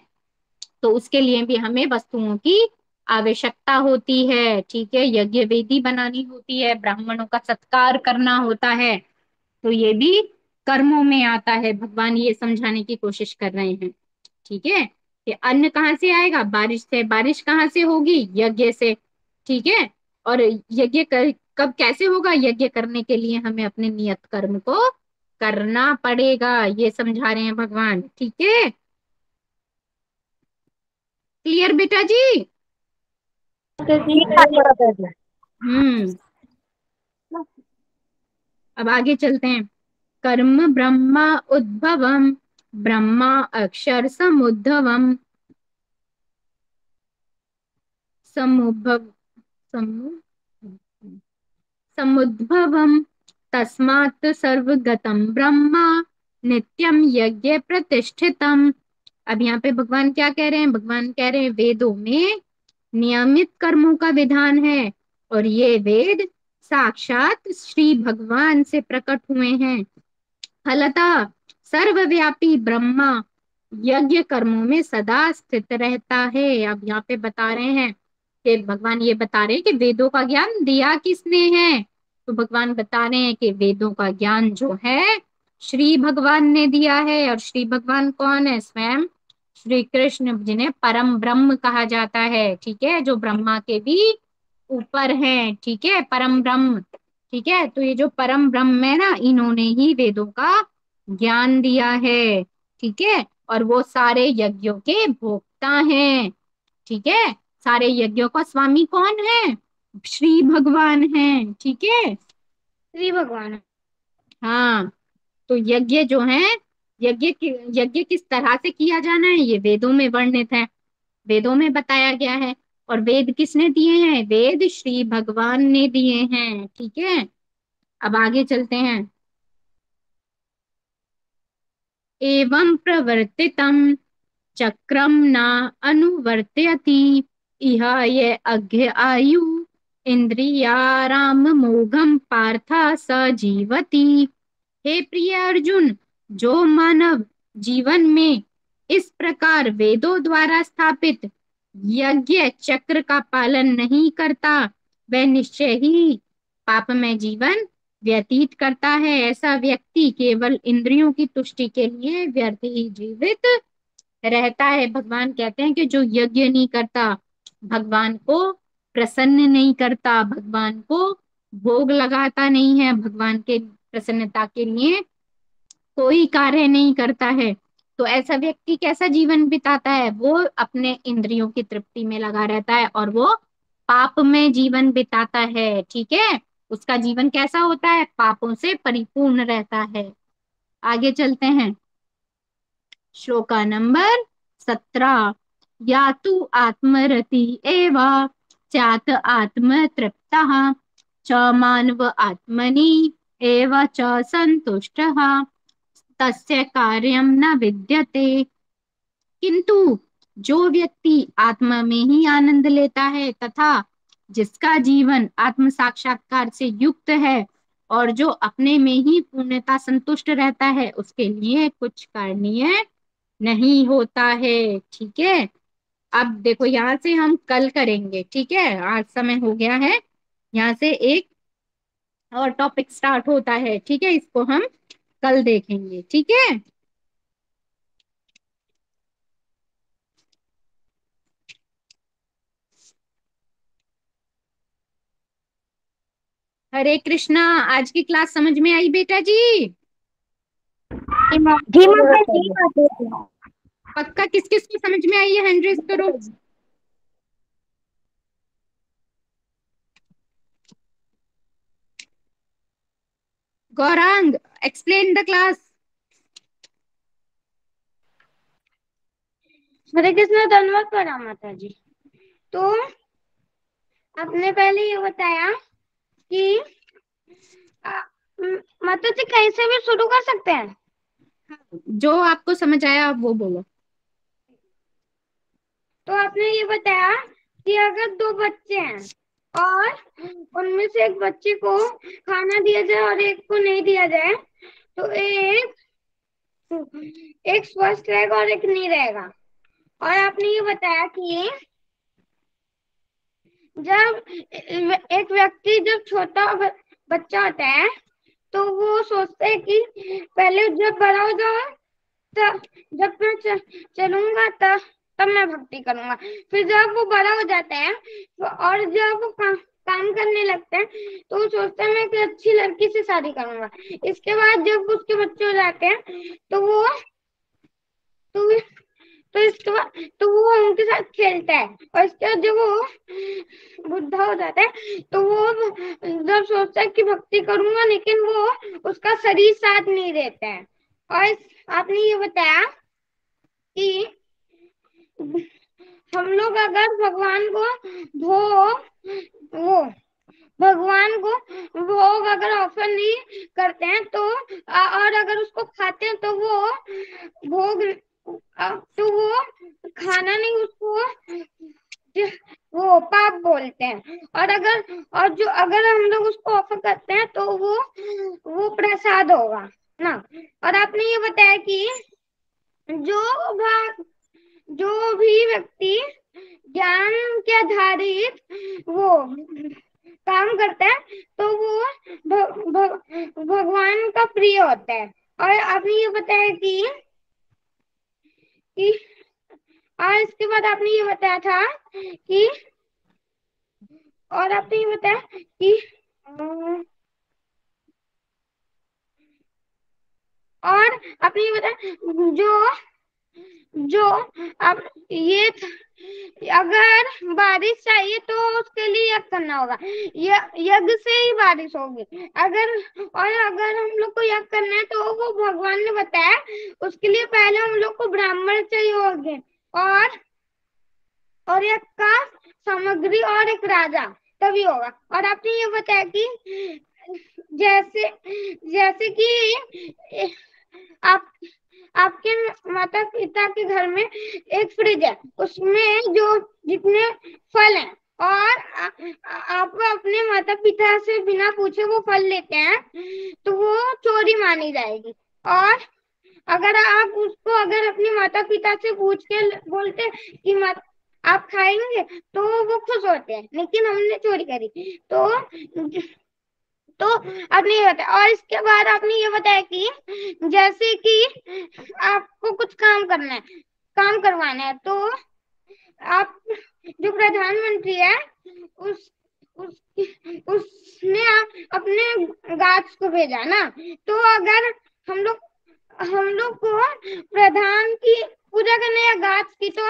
तो उसके लिए भी हमें वस्तुओं की आवश्यकता होती है। ठीक है, यज्ञ वेदी बनानी होती है, ब्राह्मणों का सत्कार करना होता है, तो ये भी कर्मों में आता है। भगवान ये समझाने की कोशिश कर रहे हैं। ठीक है, कि अन्न कहाँ से आएगा, बारिश से। बारिश कहाँ से होगी, यज्ञ से। ठीक है, और कब कैसे होगा, यज्ञ करने के लिए हमें अपने नियत कर्म को करना पड़ेगा, ये समझा रहे हैं भगवान। ठीक है, क्लियर बेटा जी। हम्म, अब आगे चलते हैं। कर्म ब्रह्मा उद्भवम ब्रह्मा अक्षर समुद्भवम समुद्भव समु समुद्भवम तस्मात् सर्वगतम ब्रह्मा नित्यम यज्ञ प्रतिष्ठितम। अब यहाँ पे भगवान क्या कह रहे हैं, भगवान कह रहे हैं वेदों में नियमित कर्मों का विधान है, और ये वेद साक्षात श्री भगवान से प्रकट हुए हैं। फलतः सर्वव्यापी ब्रह्मा यज्ञ कर्मों में सदा स्थित रहता है। अब यहाँ पे बता रहे हैं कि भगवान ये बता रहे हैं कि वेदों का ज्ञान दिया किसने है, तो भगवान बता रहे हैं कि वेदों का ज्ञान जो है श्री भगवान ने दिया है। और श्री भगवान कौन है, स्वयं श्री कृष्ण, जिन्हें परम ब्रह्म कहा जाता है। ठीक है, जो ब्रह्मा के भी ऊपर है। ठीक है, परम ब्रह्म। ठीक है, तो ये जो परम ब्रह्म है ना, इन्होंने ही वेदों का ज्ञान दिया है। ठीक है, और वो सारे यज्ञों के भोक्ता हैं। ठीक है, सारे यज्ञों का स्वामी कौन है, श्री भगवान है। ठीक है, श्री भगवान। हाँ, तो यज्ञ जो है, यज्ञ किस तरह से किया जाना है, ये वेदों में वर्णित है, वेदों में बताया गया है। और वेद किसने दिए हैं, वेद श्री भगवान ने दिए हैं। ठीक है, अब आगे चलते हैं। एवं प्रवर्तितम चक्रम न अनुवर्तयति इह ये अज्ञ आयु इंद्रियाराम मोघम पार्थ स जीवति। हे प्रिय अर्जुन, जो मानव जीवन में इस प्रकार वेदों द्वारा स्थापित यज्ञ चक्र का पालन नहीं करता, वह निश्चय ही पापमय जीवन व्यतीत करता है। ऐसा व्यक्ति केवल इंद्रियों की तुष्टि के लिए व्यर्थ ही जीवित रहता है। भगवान कहते हैं कि जो यज्ञ नहीं करता, भगवान को प्रसन्न नहीं करता, भगवान को भोग लगाता नहीं है, भगवान के प्रसन्नता के लिए कोई कार्य नहीं करता है, तो ऐसा व्यक्ति कैसा जीवन बिताता है, वो अपने इंद्रियों की तृप्ति में लगा रहता है, और वो पाप में जीवन बिताता है। ठीक है, उसका जीवन कैसा होता है, पापों से परिपूर्ण रहता है। आगे चलते हैं, श्लोका नंबर 17। या तु आत्मरति एव चात आत्म तृप्तः च मानव आत्मनि एव च संतुष्टः तस्य कार्यं न विद्यते। किंतु जो व्यक्ति आत्मा में ही आनंद लेता है तथा जिसका जीवन आत्म साक्षात्कार से युक्त है और जो अपने में ही पूर्णता संतुष्ट रहता है, उसके लिए कुछ करणीय नहीं होता है। ठीक है, अब देखो यहाँ से हम कल करेंगे। ठीक है, आज समय हो गया है, यहाँ से एक और टॉपिक स्टार्ट होता है। ठीक है, इसको हम कल देखेंगे। ठीक है, हरे कृष्णा। आज की क्लास समझ में आई बेटा जी? जी माता जी। पक्का किस किस को समझ में आई है, हैंड रेज करो। Gaurang, explain the class. Hare Krishna, धन्यवाद प्रणाम माता जी। तो आपने पहले ये बताया कि माता जी कैसे भी शुरू कर सकते हैं। जो आपको समझ आया आप वो बोलो। तो आपने ये बताया कि अगर दो बच्चे हैं और उनमें से एक बच्चे को खाना दिया जाए और एक को नहीं दिया जाए, तो एक स्वस्थ रहेगा और एक नहीं रहेगा। और आपने ये बताया कि जब एक व्यक्ति जब छोटा बच्चा होता है तो वो सोचता है कि पहले जब बड़ा हो जाऊं तब, जब मैं चलूंगा तब मैं भक्ति करूंगा। फिर जब वो बड़ा हो जाता है और जब वो काम करने लगता है तो वो सोचता है मैं एक अच्छी लड़की से शादी करूंगा। इसके बाद जब उसके बच्चे हो जाते हैं तो तो तो इसके बाद तो वो उनके साथ खेलता है। और इसके बाद जब वो बुढ़ा हो जाता है तो वो जब सोचता है कि भक्ति करूंगा, लेकिन वो उसका शरीर साथ नहीं देता है। और आपने ये बताया कि हम लोग अगर वो भगवान को भोग अगर ऑफर नहीं करते हैं तो और अगर उसको खाते हैं तो वो भोग तो वो खाना नहीं, उसको वो पाप बोलते हैं। और जो अगर हम लोग उसको ऑफर करते हैं तो वो प्रसाद होगा ना। और आपने ये बताया कि जो जो भी व्यक्ति ज्ञान के आधारित वो काम करता है तो वो भगवान का प्रिय होता है। और आपने ये बताया कि और इसके बाद आपने ये बताया था कि और आपने ये बताया कि और आपने ये बताया जो अब ये अगर बारिश चाहिए तो उसके लिए यज्ञ करना होगा, यज्ञ से ही बारिश होगी। अगर हम लोग को यज्ञ करना है तो वो भगवान ने बताया उसके लिए पहले हम लोग को ब्राह्मण चाहिए होंगे और एक का सामग्री और एक राजा, तभी होगा। और आपने ये बताया कि जैसे जैसे कि आप आपके माता पिता के घर में एक फ्रिज है, उसमें जो जितने फल हैं और आप अपने माता पिता से बिना पूछे वो फल लेते हैं तो वो चोरी मानी जाएगी। और अगर अपने माता पिता से पूछ के बोलते कि आप खाएंगे तो वो खुश होते हैं, लेकिन हमने चोरी करी तो आपने ये बताया। और इसके बाद आपने ये बताया कि जैसे कि आपको कुछ काम करना है, काम करवाना है, तो आप जो प्रधानमंत्री है उस उसने अपने गार्ड्स को भेजा ना। तो अगर हम लोग को प्रधान की पूजा करने या गाछ की, तो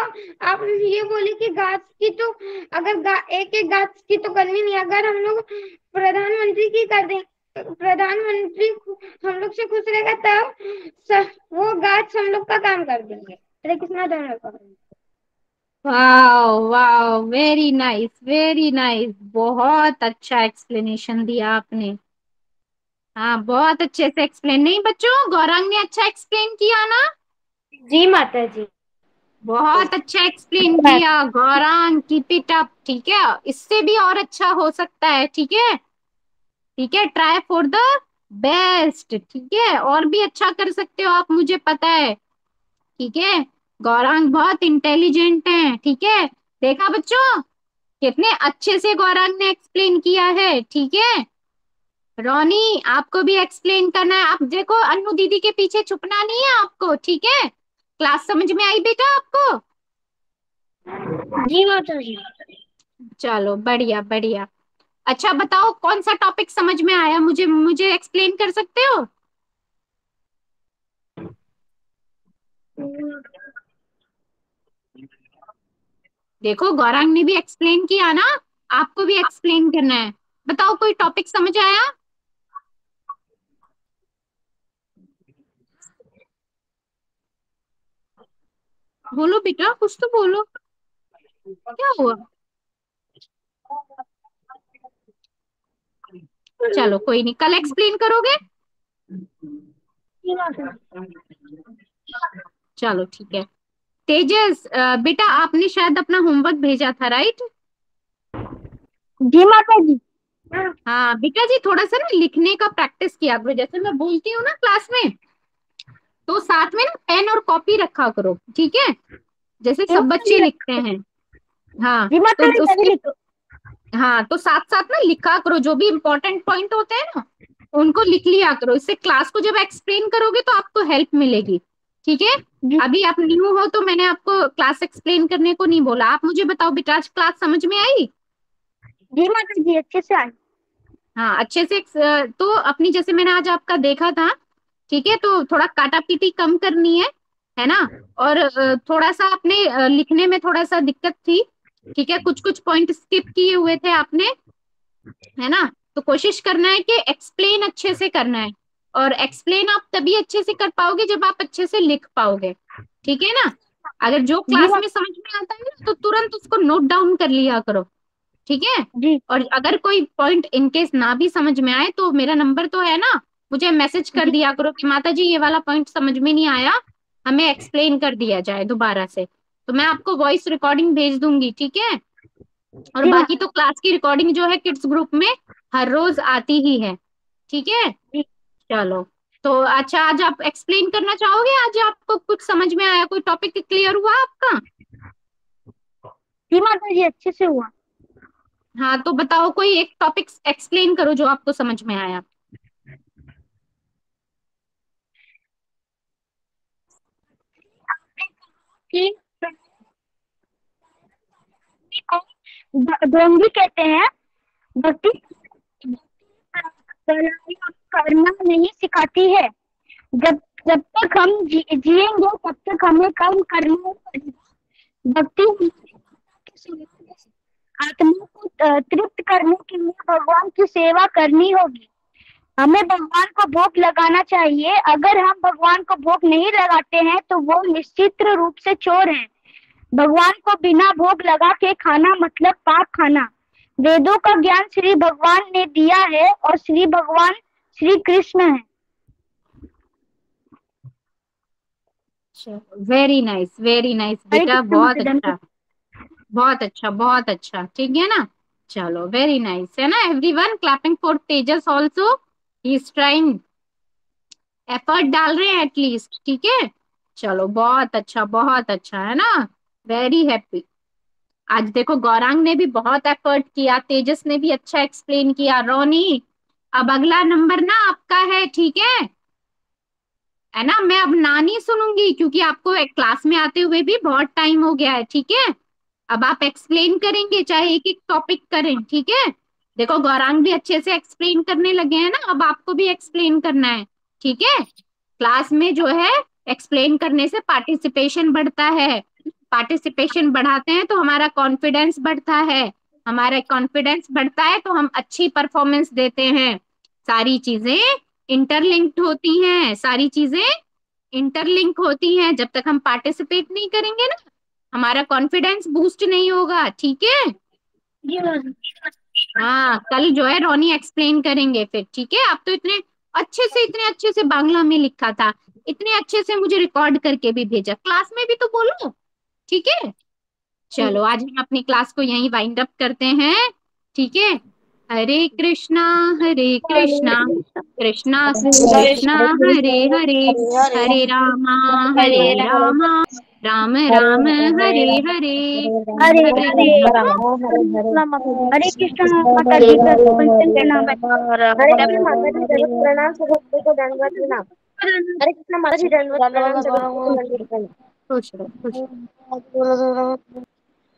आप ये बोले कि गाछ की तो अगर एक एक गाछ की तो करनी नहीं, अगर हम लोग प्रधानमंत्री की कर दें, प्रधानमंत्री हम लोग से खुश रहेगा तब वो गाछ हम लोग का काम कर देंगे। हरे कृष्णा, धन्यवाद। Wow wow, very nice very nice, बहुत अच्छा एक्सप्लेनेशन दिया आपने। हाँ बहुत अच्छे से एक्सप्लेन, नहीं बच्चों गौरांग ने अच्छा एक्सप्लेन किया ना? जी माता जी। बहुत अच्छा एक्सप्लेन किया गौरांग, कीप इट अप, ठीक है। इससे भी और अच्छा हो सकता है, ठीक है। ठीक है, ट्राई फॉर द बेस्ट, ठीक है, और भी अच्छा कर सकते हो आप, मुझे पता है। ठीक है, गौरांग बहुत इंटेलिजेंट है, ठीक है। देखा बच्चों, कितने अच्छे से गौरांग ने एक्सप्लेन किया है, ठीक है। रोनी आपको भी एक्सप्लेन करना है, आप देखो अन्नू दीदी के पीछे छुपना नहीं है आपको, ठीक है। क्लास समझ में आई बेटा आपको? जी माता जी। चलो बढ़िया बढ़िया। अच्छा बताओ कौन सा टॉपिक समझ में आया, मुझे मुझे एक्सप्लेन कर सकते हो? देखो गौरांग ने भी एक्सप्लेन किया ना, आपको भी एक्सप्लेन करना है। बताओ कोई टॉपिक समझ आया? बोलो बेटा, कुछ तो बोलो, क्या हुआ? चलो कोई नहीं, कल एक्सप्लेन करोगे? जी माता चलो ठीक है। तेजस बेटा आपने शायद अपना होमवर्क भेजा था, राइट? जी माता जी। हाँ बेटा जी, थोड़ा सा ना लिखने का प्रैक्टिस किया करो, जैसे मैं बोलती हूँ ना क्लास में, तो साथ में ना पेन और कॉपी रखा करो, ठीक है, जैसे जी सब माता बच्चे जी। लिखते हैं। हाँ जी माता जी तो मैं भी उसके, लिख। हाँ तो साथ साथ ना लिखा करो, जो भी इम्पोर्टेंट पॉइंट होते हैं ना उनको लिख लिया करो, इससे क्लास को जब एक्सप्लेन करोगे तो आपको हेल्प मिलेगी, ठीक है। जी। अभी आप न्यू हो तो मैंने आपको क्लास एक्सप्लेन करने को नहीं बोला। आप मुझे बताओ बेटा, आज क्लास समझ में आई? जी माता जी अच्छे से आई। हाँ अच्छे से तो अपनी, जैसे मैंने आज आपका देखा था, ठीक है, तो थोड़ा काटा पीटी कम करनी है ना। और थोड़ा सा अपने लिखने में थोड़ा सा दिक्कत थी, ठीक है, कुछ कुछ पॉइंट स्किप किए हुए थे आपने, है ना। तो कोशिश करना है कि एक्सप्लेन अच्छे से करना है, और एक्सप्लेन आप तभी अच्छे से कर पाओगे जब आप अच्छे से लिख पाओगे, ठीक है ना। अगर जो जी क्लास में माता समझ में आता है ना तो तुरंत उसको नोट डाउन कर लिया करो, ठीक है। जी। और अगर कोई पॉइंट इनकेस ना भी समझ में आए तो मेरा नंबर तो है ना, मुझे मैसेज कर जी। दिया करो कि माता जी ये वाला पॉइंट समझ में नहीं आया, हमें एक्सप्लेन कर दिया जाए दोबारा से, तो मैं आपको वॉइस रिकॉर्डिंग भेज दूंगी, ठीक है। और जी बाकी माता तो क्लास की रिकॉर्डिंग जो है किड्स ग्रुप में हर रोज आती ही है, ठीक है। जी। चलो, तो अच्छा आज आप एक्सप्लेन करना चाहोगे, आज आपको कुछ समझ में आया, कोई टॉपिक क्लियर हुआ आपका? जी माता जी अच्छे से हुआ। हाँ तो बताओ कोई एक टॉपिक एक्सप्लेन करो जो आपको समझ में आया। कि ढोंगी कहते हैं। भक्ति करना नहीं सिखाती है। जब जब तक हम जिएंगे तब तक हमें कर्म करना पड़ेगा। भक्ति आत्मा को तृप्त करने के लिए भगवान की सेवा करनी होगी। हमें भगवान को भोग लगाना चाहिए। अगर हम भगवान को भोग नहीं लगाते हैं तो वो निश्चित रूप से चोर हैं। भगवान को बिना भोग लगा के खाना मतलब पाप खाना। वेदों का ज्ञान श्री भगवान ने दिया है और श्री भगवान श्री कृष्ण है। वेरी नाइस वेरी नाइस हरे बेटा, कृष्ण बहुत माता अच्छा, बहुत अच्छा बहुत अच्छा, ठीक है ना। चलो वेरी नाइस, है ना। Everyone clapping for Tejas also, he is trying, effort डाल रहे हैं एटलीस्ट, ठीक है। चलो बहुत अच्छा है ना, वेरी हैप्पी। आज देखो गौरांग ने भी बहुत एफर्ट किया, तेजस ने भी अच्छा एक्सप्लेन किया। रोनी अब अगला नंबर ना आपका है, ठीक है ना। मैं अब ना नहीं सुनूंगी क्योंकि आपको क्लास में आते हुए भी बहुत टाइम हो गया है, ठीक है। अब आप एक्सप्लेन करेंगे, चाहे एक एक टॉपिक करें, ठीक है। देखो गौरांग भी अच्छे से एक्सप्लेन करने लगे हैं ना, अब आपको भी एक्सप्लेन करना है, ठीक है। क्लास में जो है एक्सप्लेन करने से पार्टिसिपेशन बढ़ता है, पार्टिसिपेशन बढ़ाते हैं तो हमारा कॉन्फिडेंस बढ़ता है, हमारा कॉन्फिडेंस बढ़ता है तो हम अच्छी परफॉर्मेंस देते हैं। सारी चीजें इंटरलिंक्ड होती हैं, सारी चीजें इंटरलिंक होती हैं, जब तक हम पार्टिसिपेट नहीं करेंगे ना हमारा कॉन्फिडेंस बूस्ट नहीं होगा, ठीक है। हाँ, कल जो है रोनी एक्सप्लेन करेंगे फिर, ठीक है। आप तो इतने अच्छे से बांग्ला में लिखा था, इतने अच्छे से मुझे रिकॉर्ड करके भी भेजा, क्लास में भी तो बोलो, ठीक है। चलो आज हम अपनी क्लास को यहीं वाइंड अप करते हैं, ठीक है। हरे कृष्णा, हरे कृष्णा, कृष्णा कृष्णा, हरे हरे, हरे रामा, हरे रामा, राम राम, हरे हरे, हरे हरे हरे कृष्णा। हरे कृष्ण माता जी का पंचन प्रणाम। हरे कृष्ण माता जी दंडवत प्रणाम, सभी भक्तों को दंडवत प्रणाम। हरे कृष्ण माता जी दंडवत प्रणाम, सभी भक्तों को दंडवत प्रणाम। खुश रहो, खुश रहो।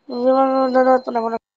Gracias.